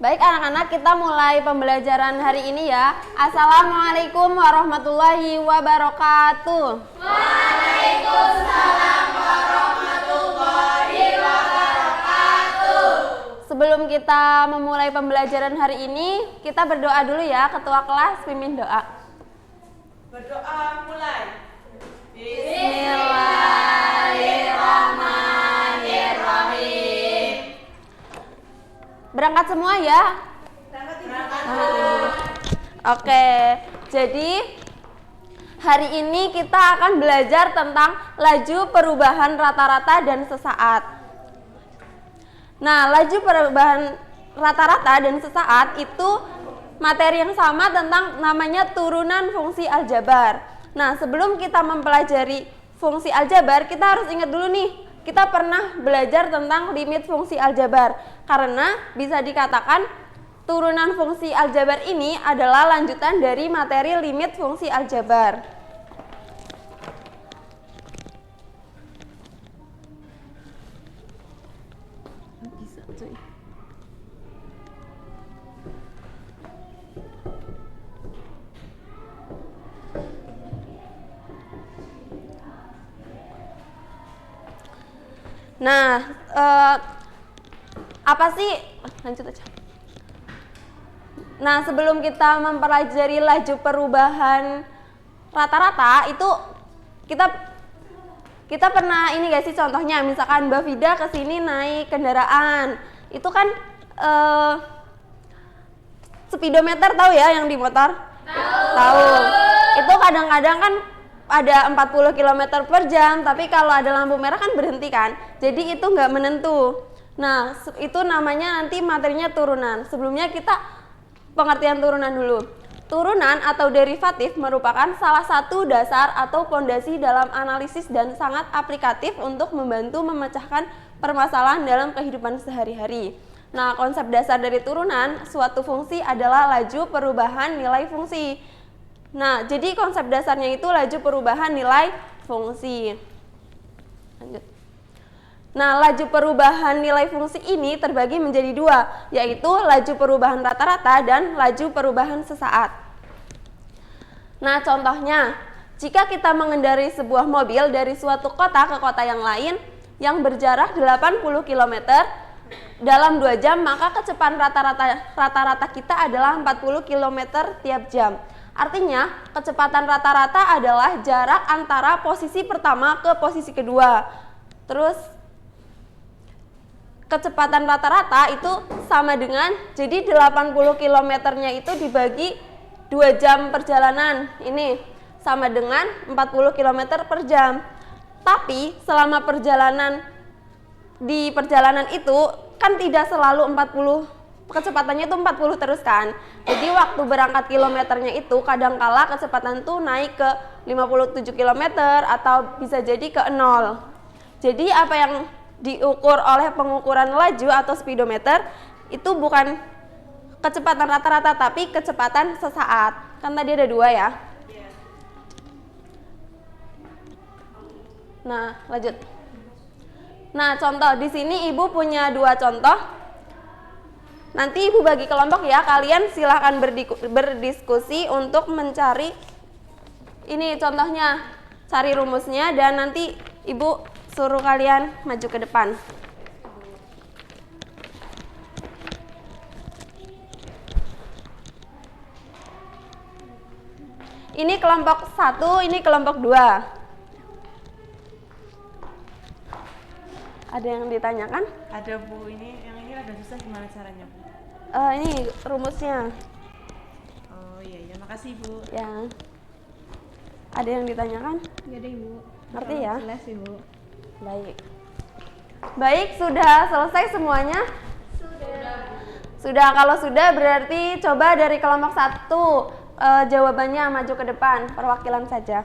Speaker 6: Baik anak-anak, kita mulai pembelajaran hari ini ya. Assalamualaikum warahmatullahi wabarakatuh. Waalaikumsalam warahmatullahi wabarakatuh. Sebelum kita memulai pembelajaran hari ini, kita berdoa dulu ya. Ketua kelas pimpin doa.
Speaker 3: Berdoa mulai.
Speaker 6: Bismillahirrahmanirrahim.
Speaker 2: Berangkat semua ya? Oke, jadi hari ini kita akan belajar tentang laju perubahan rata-rata dan sesaat. Nah, laju perubahan rata-rata dan sesaat itu materi yang sama tentang namanya turunan fungsi aljabar. Nah, sebelum kita mempelajari fungsi aljabar, kita harus ingat dulu nih, kita pernah belajar tentang limit fungsi aljabar. Karena bisa dikatakan
Speaker 6: turunan fungsi aljabar ini adalah lanjutan dari materi limit fungsi aljabar. Bisa, cuy. Nah, apa sih? Lanjut aja. Nah, sebelum kita mempelajari laju perubahan rata-rata itu kita pernah ini guys sih contohnya, misalkan Mbak Vida kesini naik kendaraan, itu kan speedometer tahu ya yang di motor? Tahu. Itu kadang-kadang kan ada 40 km per jam, tapi kalau ada lampu merah kan berhenti kan, jadi itu nggak menentu. Nah, itu namanya nanti materinya turunan. Sebelumnya kita pengertian turunan dulu. Turunan atau derivatif merupakan salah satu dasar atau fondasi dalam analisis dan sangat aplikatif untuk membantu memecahkan permasalahan dalam kehidupan sehari-hari. Nah, konsep dasar dari turunan suatu fungsi adalah laju perubahan nilai fungsi. Nah, jadi konsep dasarnya itu laju perubahan nilai fungsi. Lanjut. Nah, laju perubahan nilai fungsi ini terbagi menjadi dua, yaitu laju perubahan rata-rata dan laju perubahan sesaat. Nah, contohnya, jika kita mengendarai sebuah mobil dari suatu kota ke kota yang lain yang berjarak 80 km dalam 2 jam, maka kecepatan rata-rata kita adalah 40 km tiap jam. Artinya, kecepatan rata-rata adalah jarak antara posisi pertama ke posisi kedua. Terus kecepatan rata-rata itu sama dengan, jadi 80 km-nya itu dibagi 2 jam perjalanan, ini sama dengan 40 km per jam. Tapi selama di perjalanan itu kan tidak selalu 40, kecepatannya itu 40 terus kan. Jadi waktu berangkat kilometernya itu kadangkala kecepatan tuh naik ke 57 km atau bisa jadi ke 0. Jadi apa yang diukur oleh pengukuran laju atau speedometer itu bukan kecepatan rata-rata tapi kecepatan sesaat. Kan tadi ada 2 ya. Nah, lanjut. Nah, contoh di sini Ibu punya 2 contoh. Nanti Ibu bagi kelompok ya. Kalian silahkan berdiskusi untuk mencari ini contohnya, cari rumusnya dan nanti Ibu suruh kalian maju ke depan. Ini kelompok 1, ini kelompok 2. Ada yang ditanyakan?
Speaker 3: Ada Bu, ini yang ini agak susah, gimana caranya Bu?
Speaker 6: Ini rumusnya.
Speaker 3: Oh iya, makasih Bu.
Speaker 6: Ya. Ada yang ditanyakan?
Speaker 2: Iya deh Ibu.
Speaker 6: Ngerti ya?
Speaker 2: Jelas Ibu.
Speaker 6: Baik. Baik, sudah selesai semuanya? Sudah, kalau sudah berarti coba dari kelompok 1 jawabannya maju ke depan, perwakilan saja.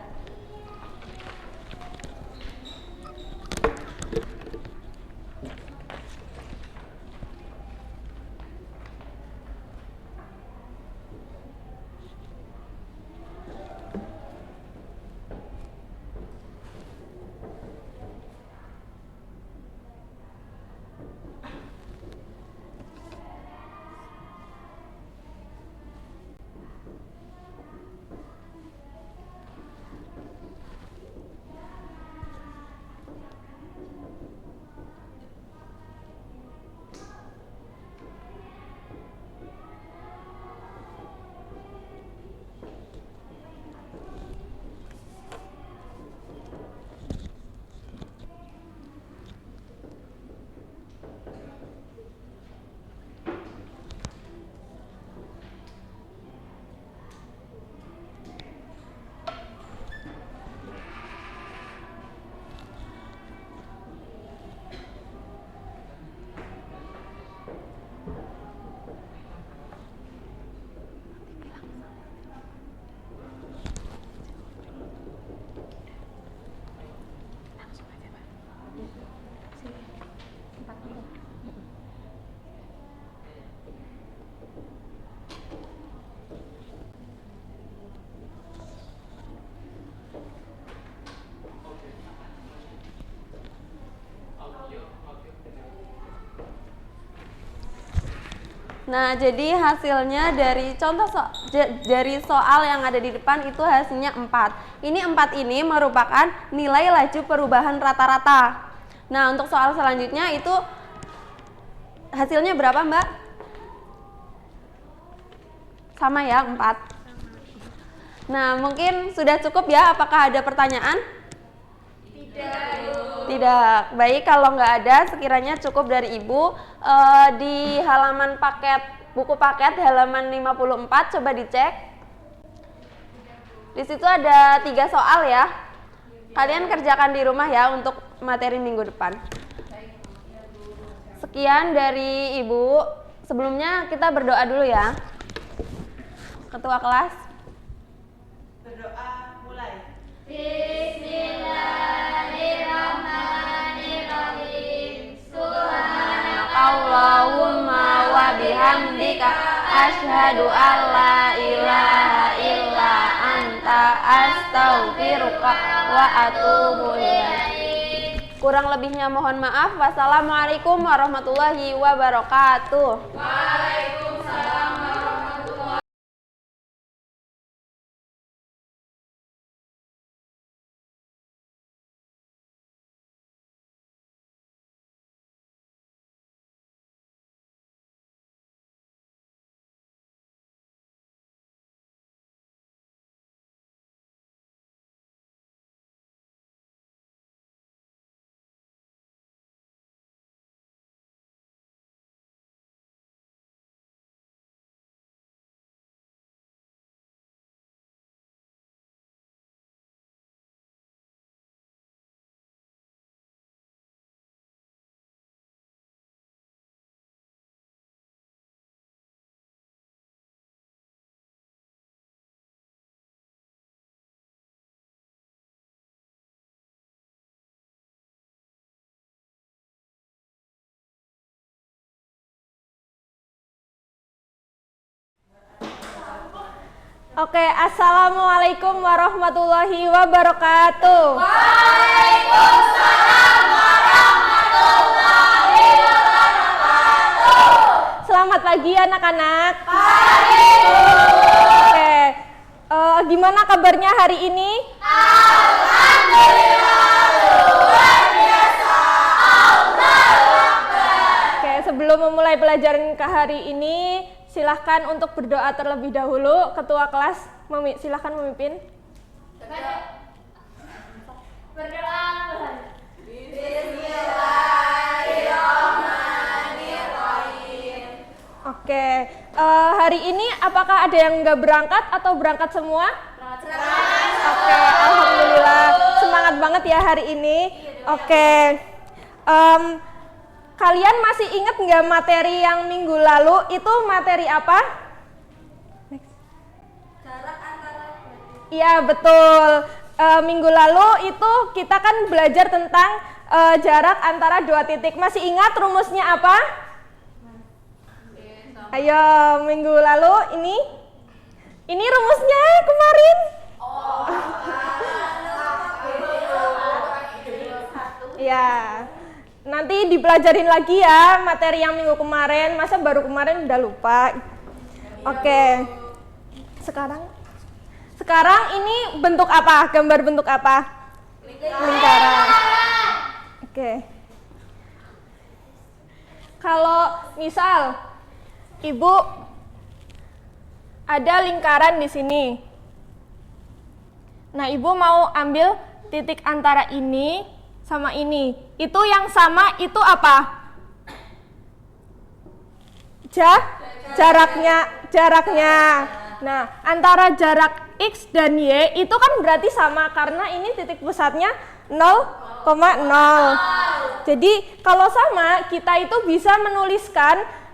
Speaker 6: Nah, jadi hasilnya dari contoh dari soal yang ada di depan itu hasilnya 4. Ini 4 ini merupakan nilai laju perubahan rata-rata. Nah, untuk soal selanjutnya itu hasilnya berapa, Mbak? Sama ya, 4. Nah, mungkin sudah cukup ya. Apakah ada pertanyaan? Tidak. Baik, kalau nggak ada, sekiranya cukup dari Ibu. Di halaman buku paket halaman 54, coba dicek. Di situ ada 3 soal ya. Kalian kerjakan di rumah ya untuk materi minggu depan. Sekian dari Ibu. Sebelumnya kita berdoa dulu ya. Ketua kelas.
Speaker 3: Berdoa mulai.
Speaker 4: Bismillahirrahmanirrahim.
Speaker 6: Allahumma wa bihamdika asyhadu an la ilaha illa anta astaghfiruka wa atubu ilaik. Kurang lebihnya mohon maaf. Wassalamualaikum warahmatullahi wabarakatuh. Oke, assalamualaikum warahmatullahi wabarakatuh. Waalaikumsalam warahmatullahi wabarakatuh. Selamat pagi anak-anak. Pagi. Oke, gimana kabarnya hari ini? Alhamdulillah luar biasa. Allahu Akbar. Oke, sebelum memulai pelajaran ke hari ini, silahkan untuk berdoa terlebih dahulu. Ketua kelas, silahkan memimpin.
Speaker 4: Berdoa.
Speaker 2: Oke, hari ini apakah ada yang nggak berangkat atau berangkat semua? Oke, alhamdulillah. Semangat banget ya hari ini. Oke, kalian masih ingat nggak materi yang minggu lalu itu materi apa? Iya betul. Minggu lalu itu kita kan belajar tentang jarak antara 2 titik. Masih ingat rumusnya apa? Ayo, minggu lalu ini rumusnya kemarin. Ya. Nanti dipelajarin lagi ya materi yang minggu kemarin. Masa baru kemarin udah lupa? Oke. Sekarang ini bentuk apa? Gambar bentuk apa? Lingkaran. Oke. Kalau misal Ibu ada lingkaran di sini. Nah, Ibu mau ambil titik antara ini sama ini. Itu yang sama itu apa? Jaraknya. Nah, antara jarak X dan Y itu kan berarti sama karena ini titik pusatnya 0,0. Jadi kalau sama, kita itu bisa menuliskan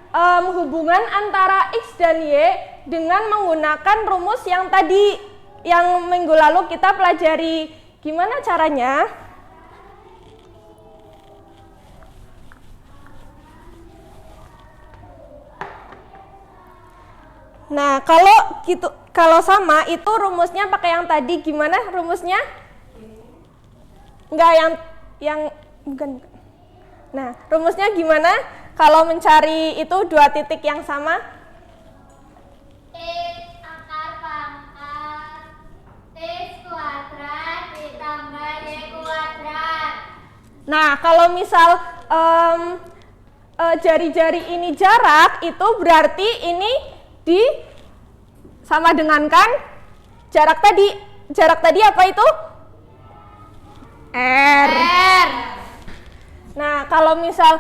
Speaker 2: hubungan antara X dan Y dengan menggunakan rumus yang tadi, yang minggu lalu kita pelajari. Gimana caranya? Nah, kalau sama itu rumusnya pakai yang tadi. Gimana rumusnya? Enggak, yang bukan. Nah, rumusnya gimana? kalau mencari itu dua titik yang sama?
Speaker 4: X akar pangkat X kuadrat ditambah Y kuadrat.
Speaker 2: Nah, kalau misal jari-jari ini jarak, itu berarti ini sama dengan kan jarak tadi apa itu? R. Nah, kalau misal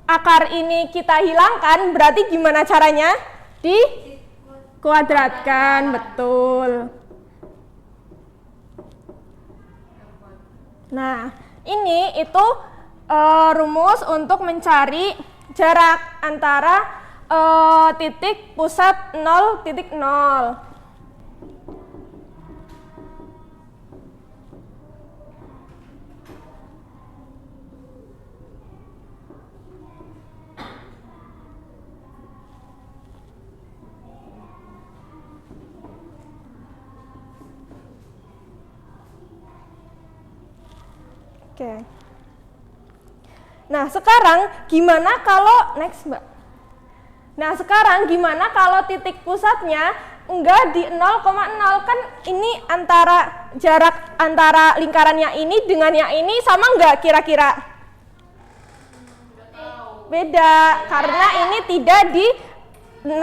Speaker 2: akar ini kita hilangkan, berarti gimana caranya? Dikuadratkan, betul. Nah, ini itu rumus untuk mencari jarak antara titik pusat 0, titik 0. Oke. Nah, sekarang gimana kalau next, Mbak? Nah, sekarang gimana kalau titik pusatnya enggak di 0,0? Kan ini antara jarak antara lingkarannya ini dengan yang ini sama enggak kira-kira? Beda, karena ini tidak di 0,0.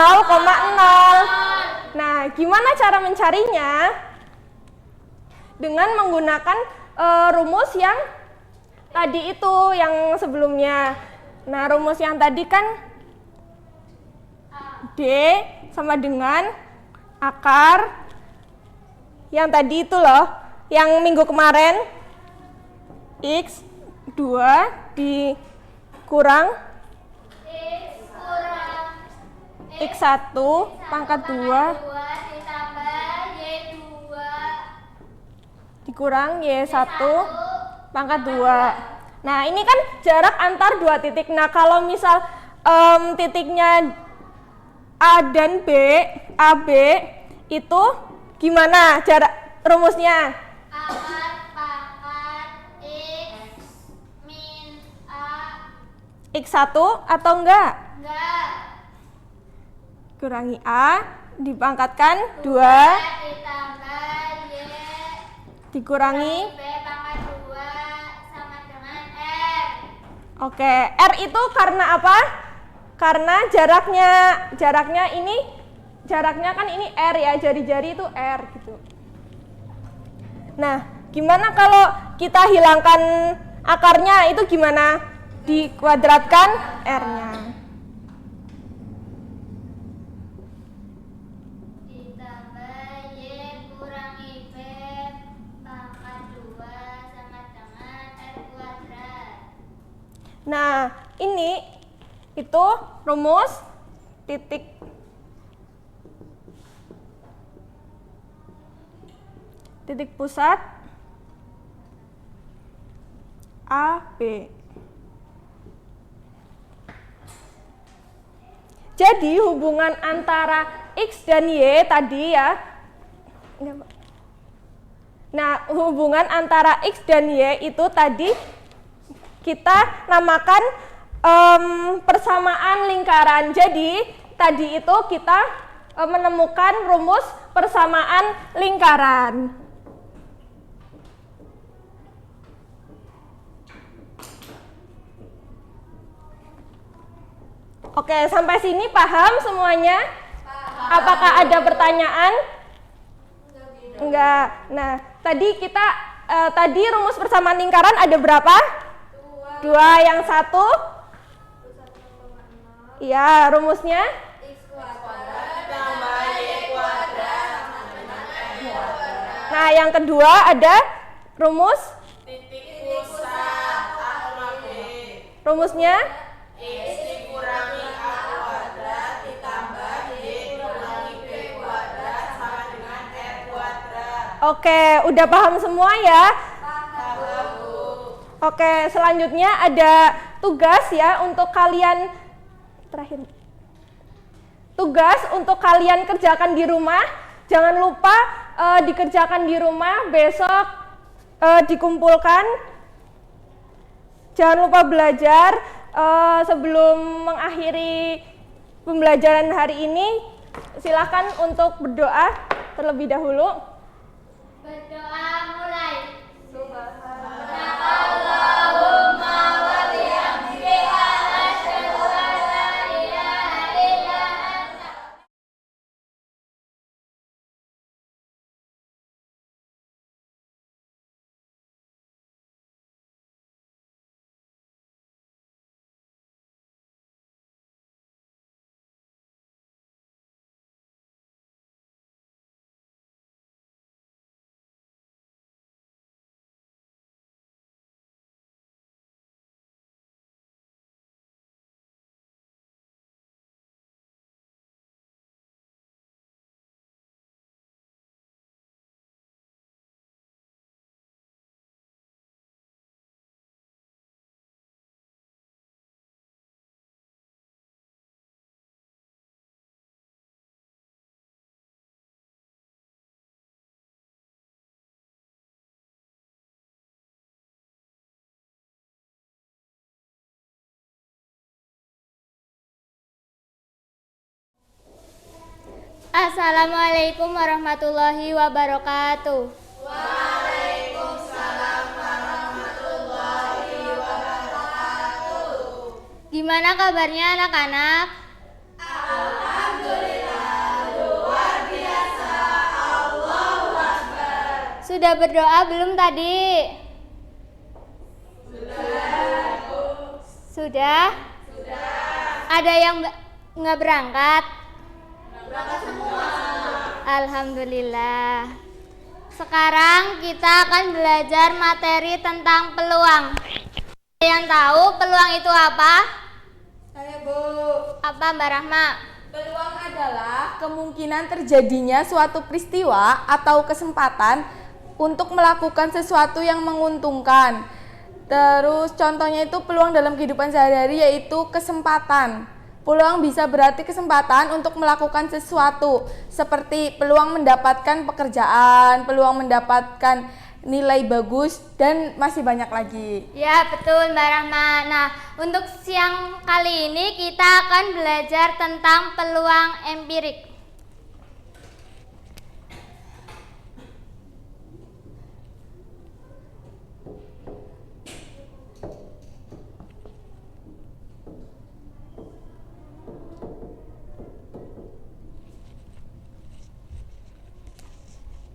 Speaker 2: Nah, gimana cara mencarinya? Dengan menggunakan rumus yang tadi itu, yang sebelumnya. Nah, rumus yang tadi kan D sama dengan akar yang tadi itu loh, yang minggu kemarin, X 2 dikurang X1 pangkat 2
Speaker 4: ditambah Y2
Speaker 2: dikurang Y1 pangkat 2. Nah, ini kan jarak antar dua titik. Nah, kalau misal titiknya A dan B, AB itu gimana jarak rumusnya?
Speaker 4: akar pangkat X min A
Speaker 2: X1 atau enggak?
Speaker 4: enggak
Speaker 2: Kurangi A, dipangkatkan 2,
Speaker 4: ditambah Y
Speaker 2: dikurangi.
Speaker 4: B pangkat 2 sama dengan R.
Speaker 2: Oke, R itu karena apa? Karena jaraknya ini, jaraknya kan ini R ya, jari-jari itu R gitu. Nah, gimana kalau kita hilangkan akarnya, itu gimana? Dikuadratkan R-nya.
Speaker 4: Ditambah Y kurangi B pangkat 2 sama dengan R kuadrat.
Speaker 2: Nah, ini itu rumus titik pusat A, B. Jadi hubungan antara X dan Y tadi ya. Nah, hubungan antara X dan Y itu tadi kita namakan persamaan lingkaran. Jadi tadi itu kita menemukan rumus persamaan lingkaran. Oke, sampai sini paham semuanya? Apakah ada pertanyaan? Enggak. Nah, tadi kita tadi rumus persamaan lingkaran ada berapa? 2. Yang satu? Iya, rumusnya? Nah, yang kedua ada rumus? Rumusnya? Oke, udah paham semua ya? Oke, selanjutnya ada tugas ya untuk kalian, terakhir. Tugas untuk kalian kerjakan di rumah. Jangan lupa dikerjakan di rumah, besok dikumpulkan. Jangan lupa belajar. sebelum mengakhiri pembelajaran hari ini, silakan untuk berdoa terlebih dahulu.
Speaker 4: Berdoa mulai. Assalamualaikum warahmatullahi wabarakatuh. Waalaikumsalam warahmatullahi wabarakatuh. Gimana kabarnya anak-anak? Alhamdulillah, luar biasa. Allahu Akbar. Sudah berdoa belum tadi? Sudah. Ada yang nggak berangkat? Alhamdulillah. Sekarang kita akan belajar materi tentang peluang. Ada yang tahu peluang itu apa?
Speaker 2: Saya Bu.
Speaker 4: Apa Mbak Rahma?
Speaker 2: Peluang adalah kemungkinan terjadinya suatu peristiwa atau kesempatan untuk melakukan sesuatu yang menguntungkan. Terus contohnya itu peluang dalam kehidupan sehari-hari yaitu kesempatan. Peluang bisa berarti kesempatan untuk melakukan sesuatu, seperti peluang mendapatkan pekerjaan, peluang mendapatkan nilai bagus, dan masih banyak lagi.
Speaker 4: Ya betul Mbak Rahma. Nah untuk siang kali ini kita akan belajar tentang peluang empirik.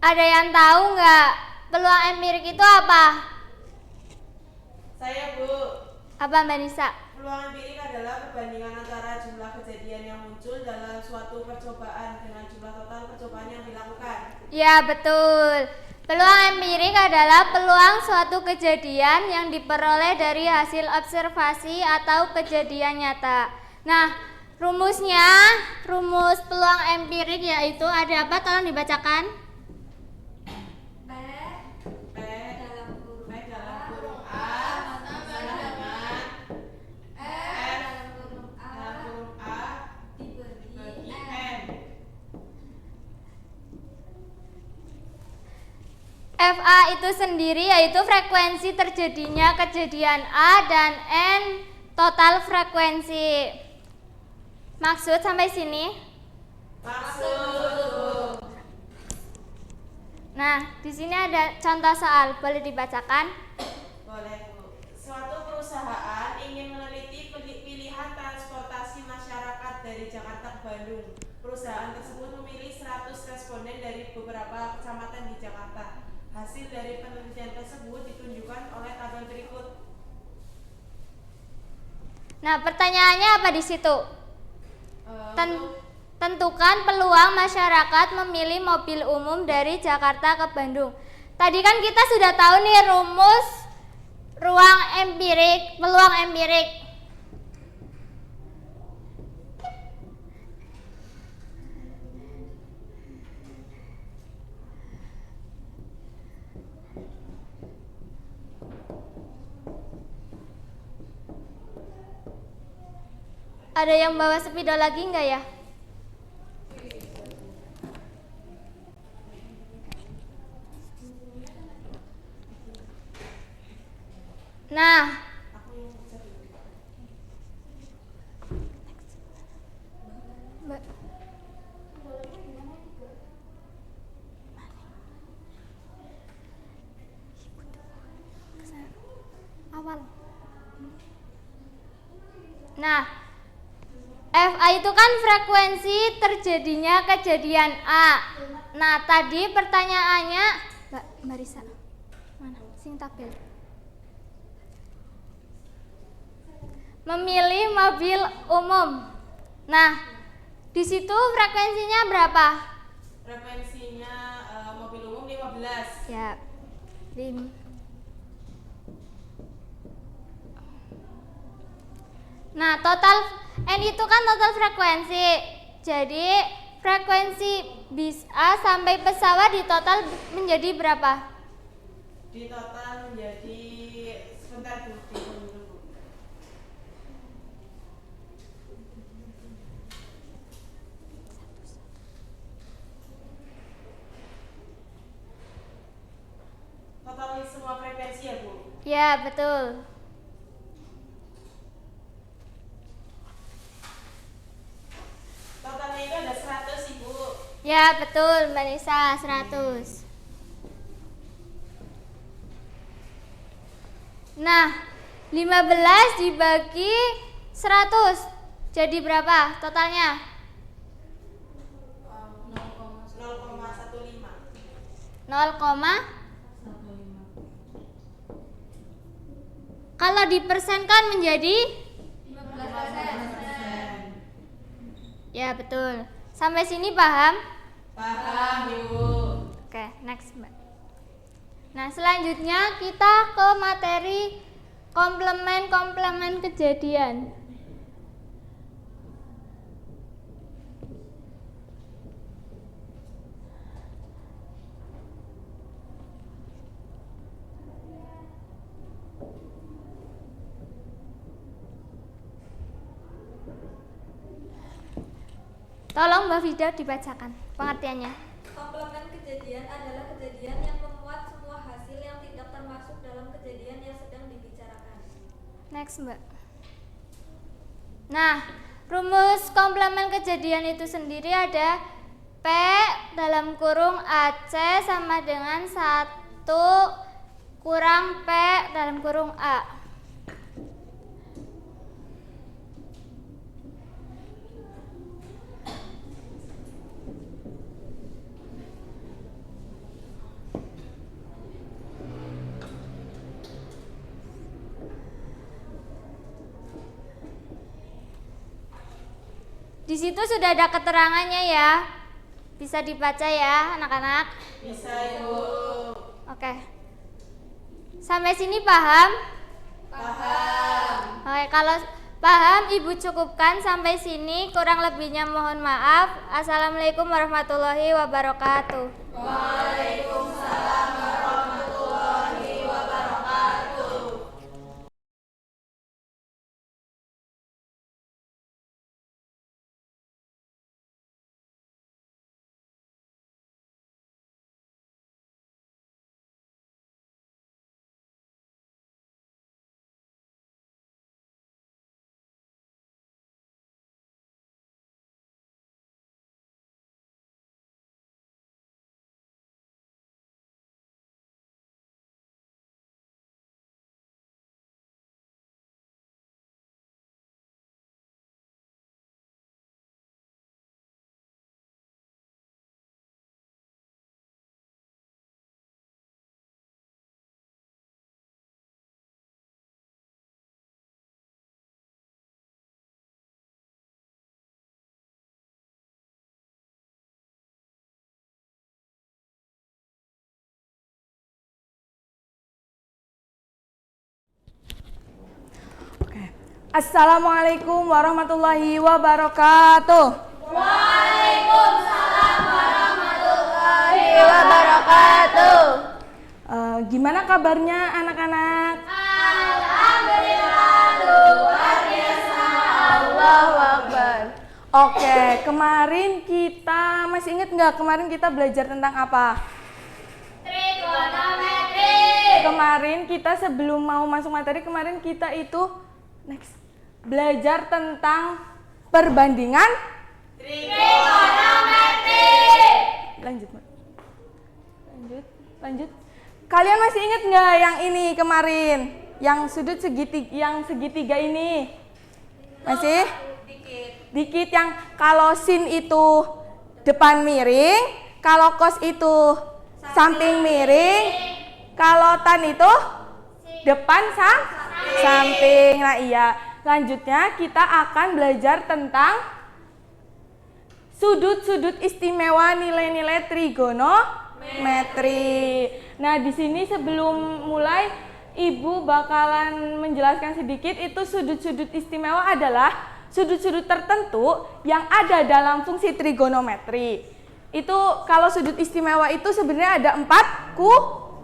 Speaker 4: Ada yang tahu nggak peluang empirik itu apa?
Speaker 3: Saya Bu.
Speaker 4: Apa Mbak Nisa?
Speaker 3: Peluang empirik adalah perbandingan antara jumlah kejadian yang muncul dalam suatu percobaan dengan jumlah total percobaan yang dilakukan.
Speaker 4: Ya betul. Peluang empirik adalah peluang suatu kejadian yang diperoleh dari hasil observasi atau kejadian nyata. Nah, rumus peluang empirik yaitu ada apa? Tolong dibacakan. FA itu sendiri yaitu frekuensi terjadinya kejadian A dan N total frekuensi. Maksud sampai sini?
Speaker 3: Maksud.
Speaker 4: Nah, di sini ada contoh soal, boleh dibacakan?
Speaker 3: Boleh Bu. Suatu perusahaan ingin meneliti pilihan transportasi masyarakat dari Jakarta ke Bandung. Perusahaan tersebut memilih 100 responden dari beberapa kecamatan di Jakarta. Hasil dari penelitian tersebut ditunjukkan oleh tabel berikut.
Speaker 4: Nah, pertanyaannya apa di situ? Tentukan peluang masyarakat memilih mobil umum dari Jakarta ke Bandung. Tadi kan kita sudah tahu nih rumus peluang empirik. Ada yang bawa spidol lagi nggak ya? Nah, hafal. Nah, FA itu kan frekuensi terjadinya kejadian A. Nah, tadi pertanyaannya, Mbak Risa, mana? Sing tabel. Memilih mobil umum. Nah, di situ frekuensinya berapa?
Speaker 3: Frekuensinya mobil umum 15.
Speaker 4: Ya. Nah, total N itu kan total frekuensi. Jadi, frekuensi bis A sampai pesawat di total menjadi berapa?
Speaker 3: Di total menjadi sebentar Bu, dihitung dulu, Bu. Total semua frekuensi ya, Bu?
Speaker 4: Ya, betul.
Speaker 3: Totalnya itu ada 100 sih, Bu.
Speaker 4: Ya, betul, Mbak Nisa, 100. Nah, 15 dibagi 100. Jadi berapa totalnya?
Speaker 3: 0,15.
Speaker 4: 0, kalau dipersenkan menjadi?
Speaker 3: 15%.
Speaker 4: Ya, betul. Sampai sini paham?
Speaker 3: Paham, Ibu.
Speaker 4: Oke, next, Mbak. Nah, selanjutnya kita ke materi komplement-komplement kejadian. Tolong Mbak Vida dibacakan pengertiannya.
Speaker 7: Komplement kejadian adalah kejadian yang memuat semua hasil yang tidak termasuk dalam kejadian yang sedang dibicarakan.
Speaker 4: Next, Mbak. Nah, rumus komplement kejadian itu sendiri ada P dalam kurung AC sama dengan 1 kurang P dalam kurung A. Di situ sudah ada keterangannya ya. Bisa dibaca ya, anak-anak?
Speaker 3: Bisa, Ibu.
Speaker 4: Oke. Sampai sini paham?
Speaker 3: Paham.
Speaker 4: Oke, kalau paham Ibu cukupkan sampai sini, kurang lebihnya mohon maaf. Assalamualaikum warahmatullahi wabarakatuh.
Speaker 3: Waalaikumsalam warahmatullahi wabarakatuh.
Speaker 2: Assalamualaikum warahmatullahi wabarakatuh. Gimana kabarnya anak-anak?
Speaker 3: Allahu Akbar.
Speaker 2: Oke, kemarin kita masih ingat nggak kemarin kita belajar tentang apa?
Speaker 4: Trigonometri.
Speaker 2: Kemarin kita sebelum mau masuk materi kemarin kita itu belajar tentang perbandingan
Speaker 4: Trigonometri.
Speaker 2: Lanjut. Kalian masih ingat nggak yang ini kemarin?
Speaker 3: Yang sudut segitiga ini. Masih? Dikit. Yang kalau sin itu depan miring, kalau cos itu samping miring, kalau tan itu depan samping. Nah iya, lanjutnya kita akan belajar tentang sudut-sudut istimewa nilai-nilai trigonometri. Nah, di sini sebelum mulai Ibu bakalan menjelaskan sedikit itu sudut-sudut istimewa adalah sudut-sudut tertentu yang ada dalam fungsi trigonometri. Itu kalau sudut istimewa itu sebenarnya ada 4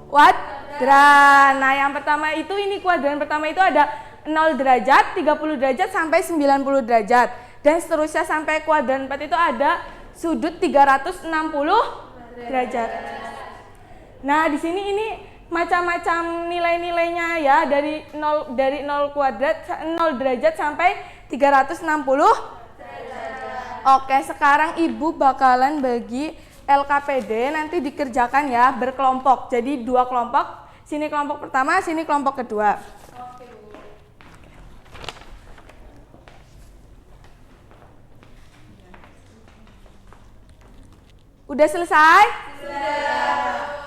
Speaker 3: kuadran. Nah, yang pertama itu kuadran pertama itu ada 0 derajat, 30 derajat sampai 90 derajat. Dan seterusnya sampai kuadran 4 itu ada sudut 360 derajat. Nah, di sini ini macam-macam nilai-nilainya ya, dari 0 derajat sampai 360 derajat. Oke, sekarang Ibu bakalan bagi LKPD nanti dikerjakan ya berkelompok. Jadi 2 kelompok, sini kelompok pertama, sini kelompok kedua. Udah selesai?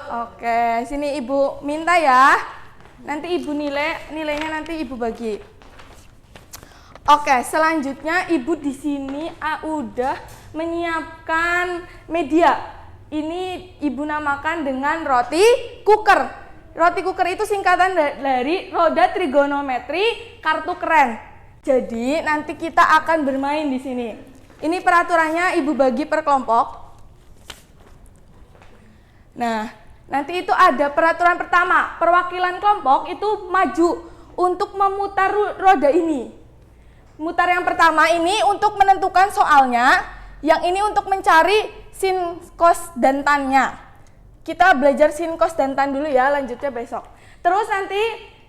Speaker 3: Oke, sini Ibu minta ya. Nanti Ibu nilainya nanti Ibu bagi. Oke, selanjutnya Ibu di sini udah menyiapkan media. Ini Ibu namakan dengan roti cooker. Roti cooker itu singkatan dari roda trigonometri kartu keren. Jadi nanti kita akan bermain di sini. Ini peraturannya Ibu bagi per kelompok. Nah, nanti itu ada peraturan pertama, perwakilan kelompok itu maju untuk memutar roda ini. Mutar yang pertama ini untuk menentukan soalnya, yang ini untuk mencari sin, cos, dan tan-nya. Kita belajar sin, cos, dan tan dulu ya, lanjutnya besok. Terus nanti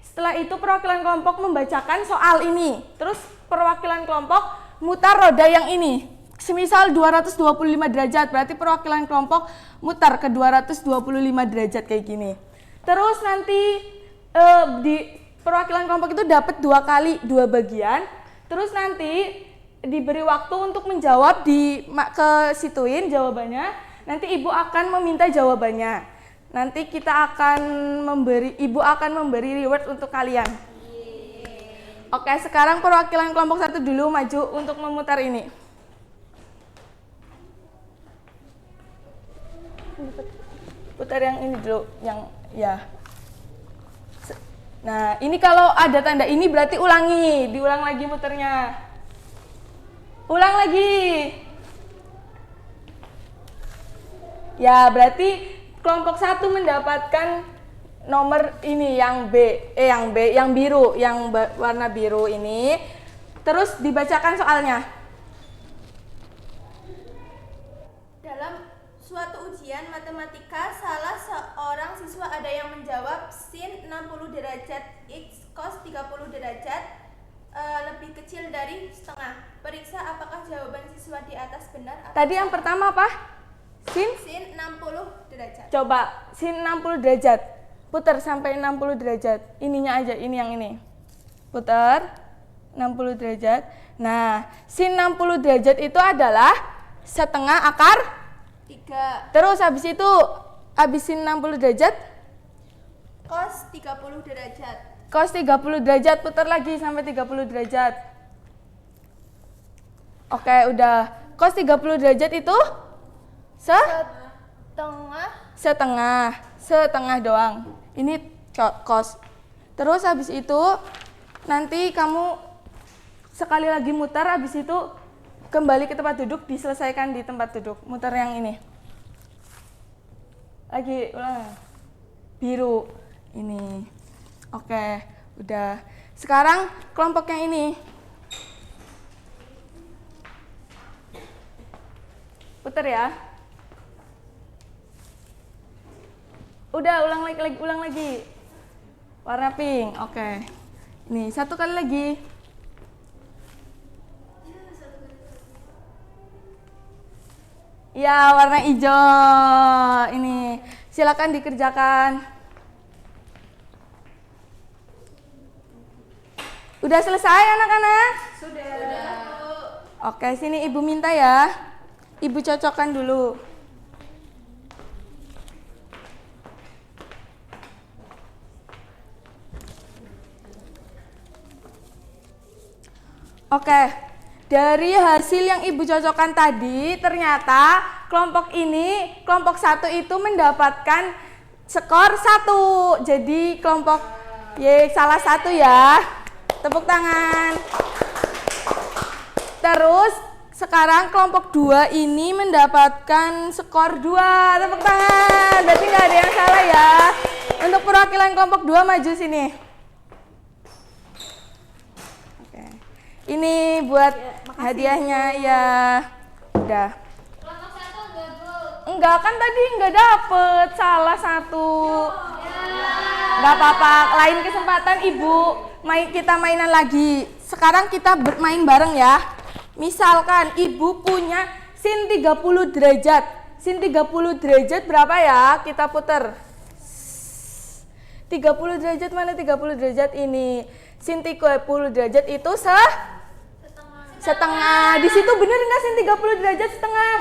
Speaker 3: setelah itu perwakilan kelompok membacakan soal ini. Terus perwakilan kelompok mutar roda yang ini. Semisal 225 derajat, berarti perwakilan kelompok mutar ke 225 derajat kayak gini. Terus nanti di perwakilan kelompok itu dapat 2 kali 2 bagian. Terus nanti diberi waktu untuk menjawab ke situin jawabannya. Nanti Ibu akan meminta jawabannya. Nanti Ibu akan memberi reward untuk kalian. Oke, sekarang perwakilan kelompok 1 dulu maju untuk memutar ini. Putar yang ini dulu, yang ya. Nah, ini kalau ada tanda ini berarti diulang lagi muternya. Ulang lagi. Ya, berarti kelompok 1 mendapatkan nomor ini yang biru, yang warna biru ini. Terus dibacakan soalnya.
Speaker 8: Dalam suatu ujian matematika, salah seorang siswa ada yang menjawab sin 60 derajat x cos 30 derajat lebih kecil dari setengah. Periksa apakah jawaban siswa di atas benar atau
Speaker 3: Tadi yang pertama apa? Sin
Speaker 8: 60 derajat.
Speaker 3: Coba sin 60 derajat. Putar sampai 60 derajat. Ininya aja, ini yang ini. Putar 60 derajat. Nah, sin 60 derajat itu adalah setengah akar
Speaker 8: 3.
Speaker 3: Terus habis sin 60 derajat
Speaker 8: Cos 30 derajat.
Speaker 3: cos 30 derajat, putar lagi sampai 30 derajat. Oke, udah. Cos 30 derajat itu setengah doang. Ini cos. Terus habis itu nanti kamu sekali lagi mutar, habis itu kembali ke tempat duduk, diselesaikan di tempat duduk. Mutar yang ini. Lagi ulang. Biru ini. Oke, udah. Sekarang kelompok yang ini. Putar ya. Udah, ulang lagi. Warna pink. Oke. Ini 1 kali lagi. Ya, warna hijau. Ini silakan dikerjakan. Udah selesai anak-anak? Sudah. Oke, sini Ibu minta ya. Ibu cocokkan dulu. Oke, dari hasil yang Ibu cocokkan tadi, ternyata kelompok ini, kelompok 1 itu mendapatkan skor 1. Jadi kelompok salah satu ya. Tepuk tangan. Terus sekarang kelompok 2 ini mendapatkan skor 2. Tepuk tangan. Berarti nggak ada yang salah ya. Untuk perwakilan kelompok 2 maju sini. Oke. Ini buat hadiahnya ya. Udah.
Speaker 4: Kelompok 1 enggak, Bu.
Speaker 3: Enggak, kan tadi enggak dapet, salah 1. Enggak apa-apa, lain kesempatan Ibu kita mainan lagi. Sekarang kita bermain bareng ya. Misalkan Ibu punya sin 30 derajat. Sin 30 derajat berapa ya? Kita puter. 30 derajat mana 30 derajat ini? Sin 30 derajat itu setengah. Di situ bener nggak sin 30 derajat setengah?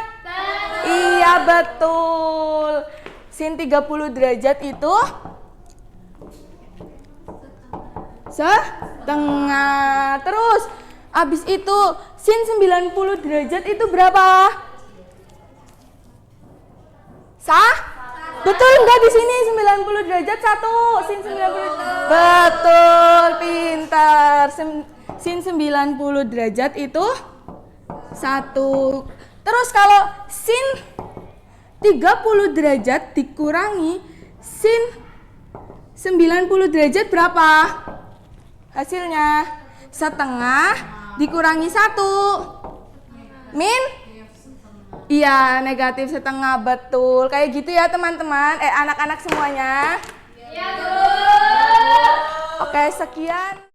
Speaker 3: Iya betul. Sin 30 derajat itu setengah. Terus abis itu sin 90 derajat itu berapa? Betul nggak di sini 90 derajat 1? Sin 90. Betul, pintar. Sin 90 derajat itu 1. Terus kalau sin 30 derajat dikurangi sin 90 derajat berapa? Hasilnya setengah dikurangi 1. Iya, negatif setengah, betul. Kayak gitu ya teman-teman. Anak-anak semuanya. Iya, Bu. Oke, sekian.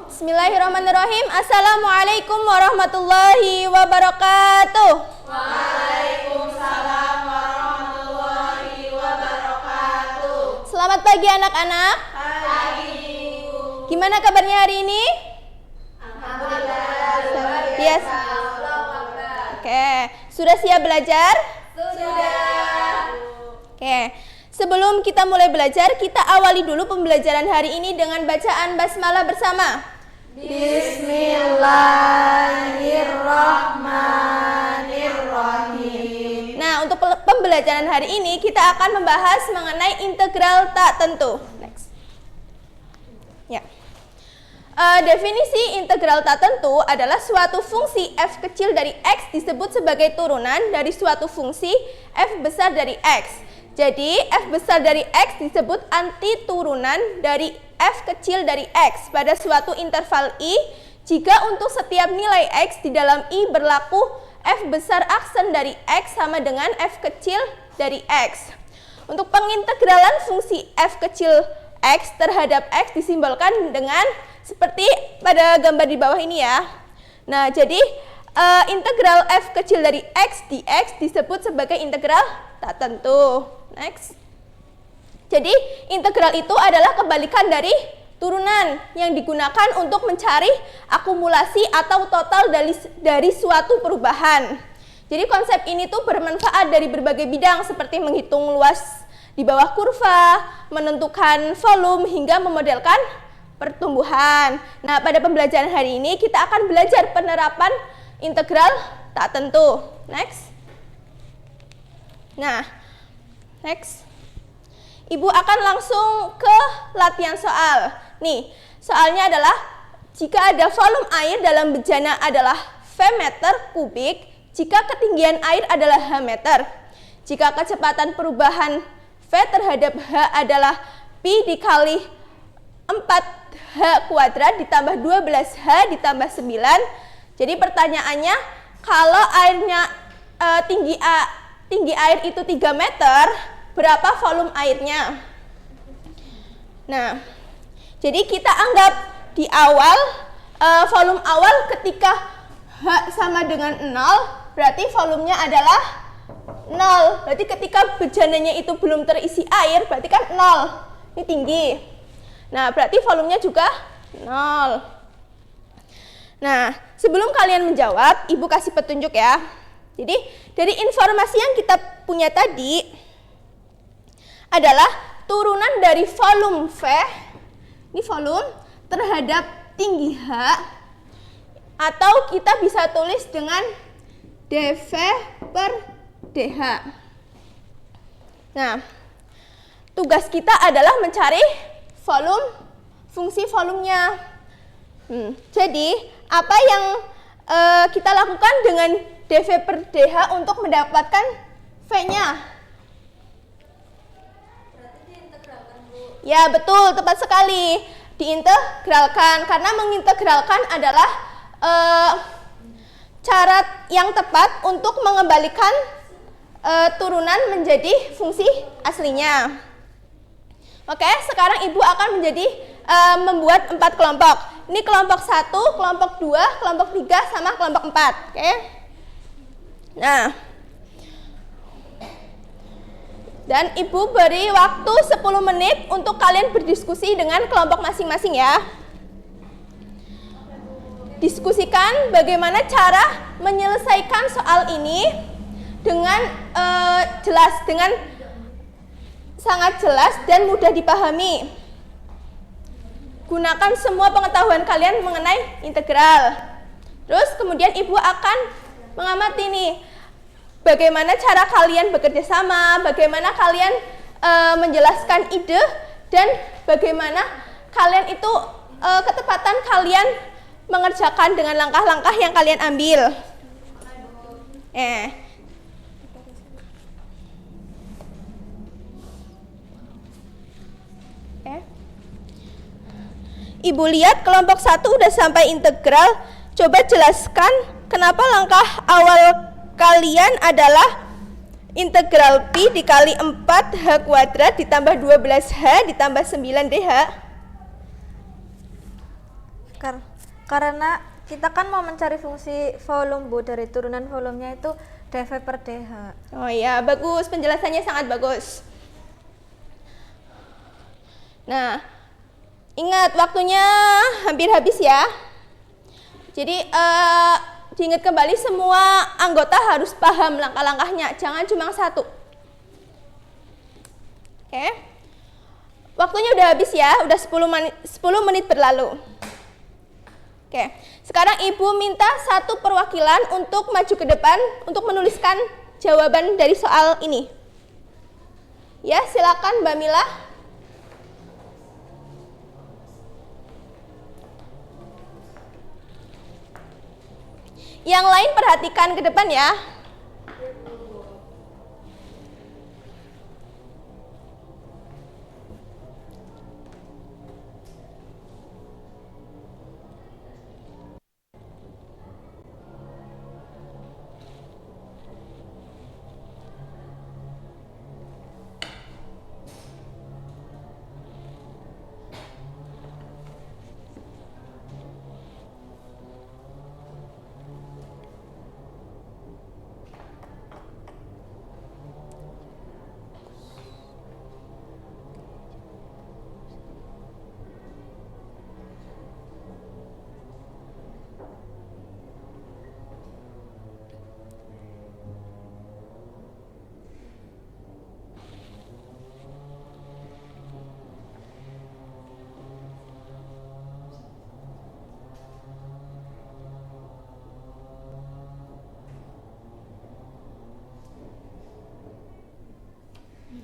Speaker 8: Bismillahirrahmanirrahim. Assalamualaikum warahmatullahi wabarakatuh. Waalaikumsalam warahmatullahi wabarakatuh. Selamat pagi anak-anak. Pagi. Gimana kabarnya hari ini? Alhamdulillah. Yes. Oke, sudah siap belajar? Sudah. Oke. Sebelum kita mulai belajar, kita awali dulu pembelajaran hari ini dengan bacaan basmalah bersama. Bismillahirrahmanirrahim. Nah, untuk pembelajaran hari ini kita akan membahas mengenai integral tak tentu. Next. Ya. Definisi integral tak tentu adalah suatu fungsi f kecil dari x disebut sebagai turunan dari suatu fungsi f besar dari x. Jadi, f besar dari x disebut antiturunan dari f kecil dari x pada suatu interval i jika untuk setiap nilai x di dalam i berlaku f besar aksen dari x sama dengan f kecil dari x. Untuk pengintegralan fungsi f kecil x terhadap x disimbolkan dengan seperti pada gambar di bawah ini ya. Nah, jadi integral f kecil dari x dx disebut sebagai integral tak tentu. Next. Jadi integral itu adalah kebalikan dari turunan yang digunakan untuk mencari akumulasi atau total dari suatu perubahan. Jadi konsep ini tuh bermanfaat dari berbagai bidang seperti menghitung luas di bawah kurva, menentukan volume hingga memodelkan pertumbuhan. Nah, pada pembelajaran hari ini kita akan belajar penerapan integral tak tentu. Next. Nah, next. Ibu akan langsung ke latihan soal. Nih, soalnya adalah jika ada volume air dalam bejana adalah V meter kubik, jika ketinggian air adalah H meter. Jika kecepatan perubahan V terhadap H adalah Pi dikali 4H kuadrat ditambah 12H ditambah 9. Jadi pertanyaannya, kalau airnya tinggi air itu 3 meter, berapa volume airnya? Nah, jadi kita anggap di awal, volume awal ketika H sama dengan 0, berarti volumenya adalah 0. Berarti ketika bejananya itu belum terisi air, berarti kan 0. Ini tinggi. Nah, berarti volumenya juga 0. Nah, sebelum kalian menjawab, Ibu kasih petunjuk ya. Jadi, dari informasi yang kita punya tadi adalah turunan dari volume V, ini volume, terhadap tinggi H, atau kita bisa tulis dengan dV per dH. Nah, tugas kita adalah mencari volume, fungsi volumenya. Jadi, apa yang kita lakukan dengan dV per dH untuk mendapatkan V-nya?
Speaker 7: Berarti diintegralkan, Bu.
Speaker 8: Ya, betul, tepat sekali. Diintegralkan, karena mengintegralkan adalah cara yang tepat untuk mengembalikan turunan menjadi fungsi aslinya. Oke, sekarang Ibu akan membuat 4 kelompok. Ini kelompok 1, kelompok 2, kelompok 3, sama kelompok 4. Oke. Nah, dan Ibu beri waktu 10 menit untuk kalian berdiskusi dengan kelompok masing-masing ya. Diskusikan bagaimana cara menyelesaikan soal ini dengan jelas, dengan sangat jelas dan mudah dipahami. Gunakan semua pengetahuan kalian mengenai integral. Terus kemudian Ibu akan mengamati nih, bagaimana cara kalian bekerja sama, bagaimana kalian menjelaskan ide, dan bagaimana kalian itu ketepatan kalian mengerjakan dengan langkah-langkah yang kalian ambil. Ibu lihat kelompok 1 udah sampai integral. Coba jelaskan kenapa langkah awal kalian adalah integral pi dikali 4h kuadrat ditambah 12h ditambah 9dh.
Speaker 7: Karena kita kan mau mencari fungsi volume, Bu, dari turunan volumenya itu dV per dH.
Speaker 8: Oh iya, bagus, penjelasannya sangat bagus. Nah, ingat waktunya hampir habis ya. Jadi diingat kembali, semua anggota harus paham langkah-langkahnya, jangan cuma satu. Oke. Waktunya udah habis ya, udah 10 menit berlalu. Oke, sekarang Ibu minta satu perwakilan untuk maju ke depan untuk menuliskan jawaban dari soal ini. Ya, silakan Mbak Mila. Yang lain perhatikan ke depan ya.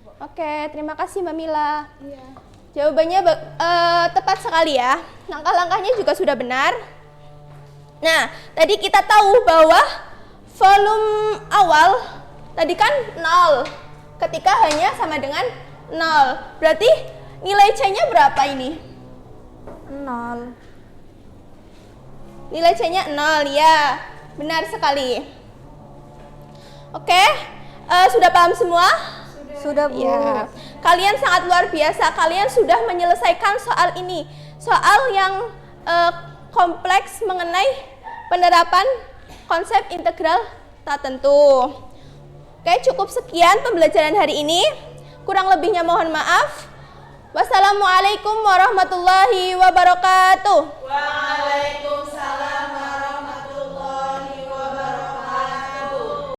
Speaker 8: Oke, terima kasih Mbak Mila. Jawabannya tepat sekali ya. Langkah-langkahnya juga sudah benar. Nah, tadi kita tahu bahwa volume awal tadi kan 0. Ketika hanya sama dengan 0. Berarti nilai C-nya berapa ini?
Speaker 2: 0.
Speaker 8: Nilai C-nya 0, ya. Benar sekali. Oke, sudah paham semua?
Speaker 2: Sudah, Bu.
Speaker 8: Ya, kalian sangat luar biasa. Kalian sudah menyelesaikan soal ini. Soal yang kompleks mengenai penerapan konsep integral tak tentu. Oke, cukup sekian pembelajaran hari ini. Kurang lebihnya mohon maaf. Wassalamualaikum warahmatullahi wabarakatuh.
Speaker 3: Waalaikumsalam warahmatullahi wabarakatuh.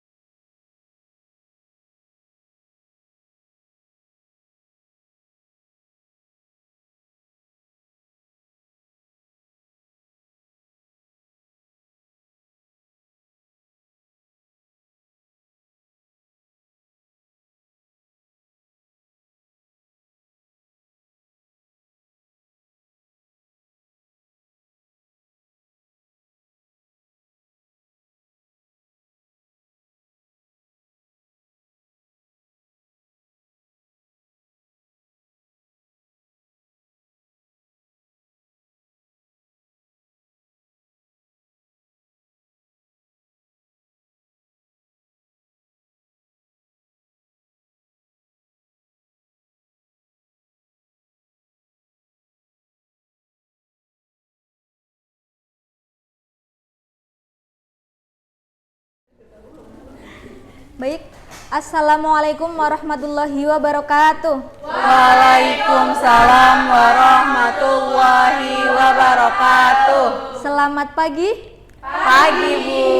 Speaker 2: Baik, Assalamualaikum warahmatullahi wabarakatuh.
Speaker 1: Waalaikumsalam warahmatullahi wabarakatuh.
Speaker 2: Selamat pagi.
Speaker 1: Pagi, Bu.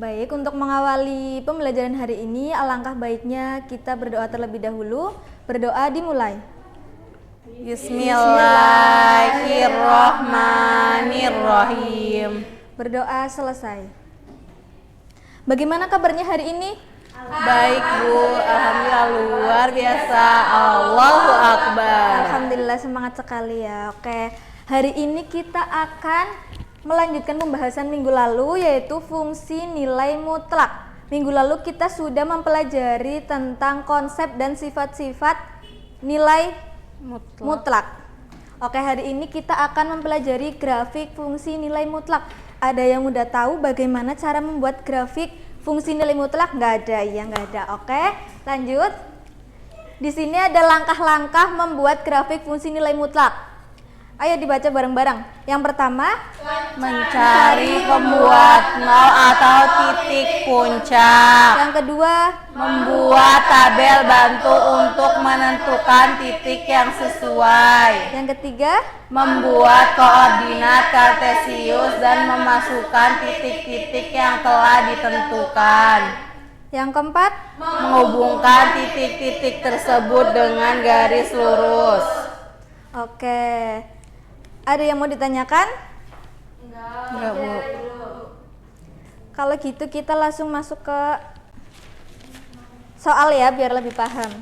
Speaker 2: Baik, untuk mengawali pembelajaran hari ini, alangkah baiknya kita berdoa terlebih dahulu. Berdoa dimulai.
Speaker 1: Bismillahirrahmanirrahim.
Speaker 2: Berdoa selesai. Bagaimana kabarnya hari ini?
Speaker 1: Baik, Bu. Alhamdulillah luar biasa. Allahu Akbar.
Speaker 2: Alhamdulillah, semangat sekali ya. Oke, hari ini kita akan melanjutkan pembahasan minggu lalu, yaitu fungsi nilai mutlak. Minggu lalu kita sudah mempelajari tentang konsep dan sifat-sifat nilai mutlak. Oke, hari ini kita akan mempelajari grafik fungsi nilai mutlak. Ada yang udah tahu bagaimana cara membuat grafik fungsi nilai mutlak? Nggak ada, ya nggak ada. Oke, lanjut. Di sini ada langkah-langkah membuat grafik fungsi nilai mutlak. Ayo dibaca bareng-bareng. Yang pertama,
Speaker 1: Mencari pembuat nol atau titik puncak.
Speaker 2: yang kedua,
Speaker 1: Membuat tabel bantu untuk menentukan titik yang sesuai.
Speaker 2: yang ketiga,
Speaker 1: Membuat koordinat kartesius dan memasukkan titik-titik yang telah ditentukan.
Speaker 2: yang keempat,
Speaker 1: Menghubungkan titik-titik tersebut dengan garis lurus.
Speaker 2: oke. Ada yang mau ditanyakan?
Speaker 1: Enggak, Bu.
Speaker 2: Kalau gitu kita langsung masuk ke soal ya, biar lebih paham.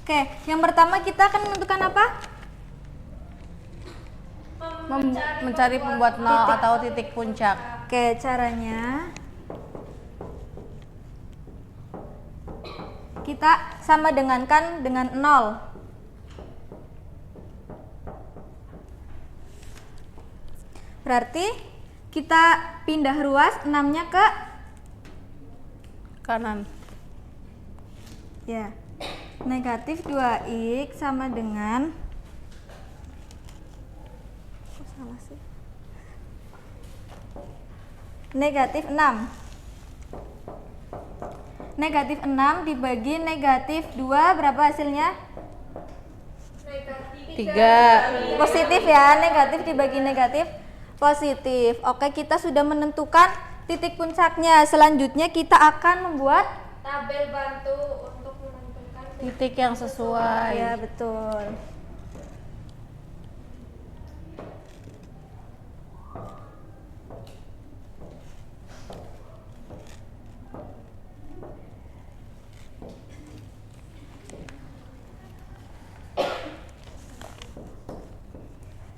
Speaker 2: Oke, yang pertama kita akan menentukan apa?
Speaker 1: Mencari pembuat nol atau titik puncak.
Speaker 2: Oke, caranya kita sama dengankan dengan 0. Berarti kita pindah ruas 6-nya ke
Speaker 1: Kanan.
Speaker 2: ya. Negatif 2x sama dengan, kok salah sih? negatif 6. Negatif 6 dibagi negatif 2 berapa hasilnya?
Speaker 1: 3.
Speaker 2: Positif ya, negatif dibagi negatif positif. Oke, kita sudah menentukan titik puncaknya. Selanjutnya kita akan membuat
Speaker 4: Tabel bantu untuk menentukan
Speaker 1: Titik yang sesuai.
Speaker 2: ya betul.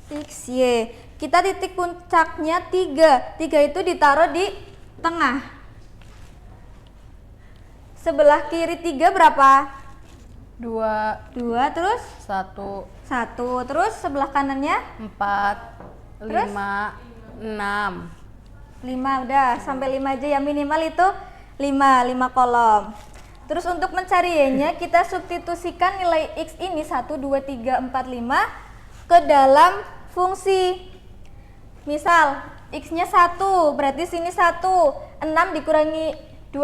Speaker 2: X, Y. Kita titik puncaknya 3. 3 itu ditaruh di tengah. Sebelah kiri 3 berapa?
Speaker 1: 2,
Speaker 2: 2, terus
Speaker 1: 1,
Speaker 2: 1. Terus sebelah kanannya
Speaker 1: 4,
Speaker 2: Terus?
Speaker 1: 5, 6.
Speaker 2: 5, udah sampai 5 aja ya, minimal itu 5 kolom. Terus untuk mencari Y-nya kita substitusikan nilai X ini 1, 2, 3, 4, 5 ke dalam fungsi. Misal X-nya 1, berarti sini 1, 6 dikurangi 2,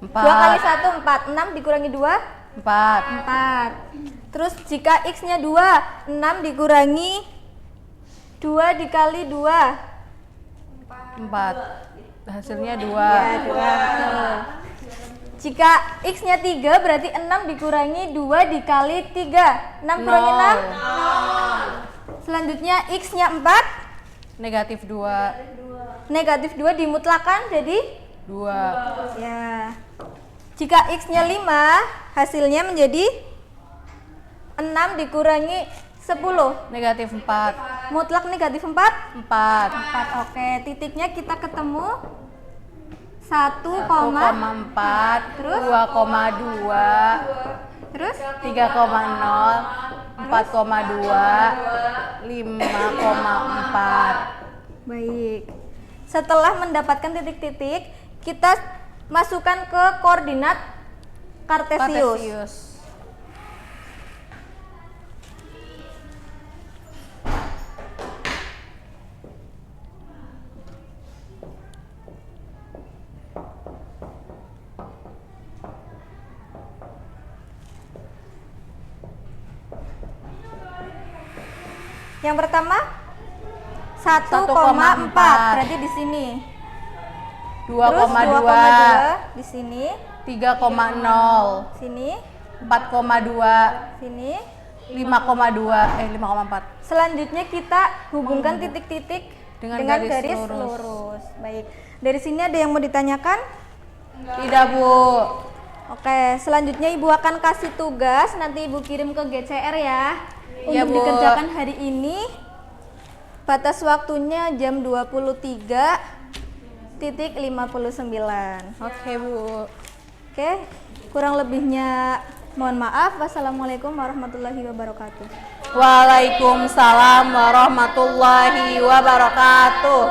Speaker 2: 2 kali 1, 4, 6 dikurangi 2,
Speaker 1: 4.
Speaker 2: 4. Terus jika X-nya 2, 6 dikurangi 2 dikali 2,
Speaker 1: 4. Hasilnya 2.
Speaker 2: ya 2, betul. Jika X-nya 3 berarti 6 dikurangi 2 dikali 3, 6 kurangi 6. Selanjutnya X-nya 4,
Speaker 1: Negatif 2.
Speaker 2: negatif 2 dimutlakan jadi
Speaker 1: 2.
Speaker 2: ya. Jika X-nya 5, hasilnya menjadi 6 dikurangi 10.
Speaker 1: Negatif 4.
Speaker 2: Mutlak negatif 4?
Speaker 1: 4.
Speaker 2: 4, oke. Titiknya kita ketemu 1,4,
Speaker 1: 1,4,
Speaker 2: terus
Speaker 1: 2,2,
Speaker 2: terus
Speaker 1: 3,0, 4,2, 5,4.
Speaker 2: baik. Setelah mendapatkan titik-titik, kita masukkan ke koordinat Kartesius.
Speaker 1: Kartesius.
Speaker 2: Yang pertama 1,4,
Speaker 1: 1,4.
Speaker 2: berarti di sini. Terus
Speaker 1: 2,2,
Speaker 2: 2,2 di sini,
Speaker 1: 3,0,
Speaker 2: sini,
Speaker 1: 4,2,
Speaker 2: sini.
Speaker 1: 5,4.
Speaker 2: Selanjutnya kita hubungkan titik-titik
Speaker 1: Dengan
Speaker 2: dengan
Speaker 1: garis
Speaker 2: garis
Speaker 1: lurus.
Speaker 2: lurus. Baik. Dari sini ada yang mau ditanyakan?
Speaker 1: Tidak, Bu.
Speaker 2: Oke, selanjutnya Ibu akan kasih tugas, nanti Ibu kirim ke GCR ya.
Speaker 1: Iya,
Speaker 2: Untuk
Speaker 1: Bu.
Speaker 2: dikerjakan hari ini. Batas waktunya jam 23:59.
Speaker 1: Oke, Bu.
Speaker 2: Oke, kurang lebihnya mohon maaf. Wassalamualaikum warahmatullahi wabarakatuh.
Speaker 1: Waalaikumsalam warahmatullahi wabarakatuh.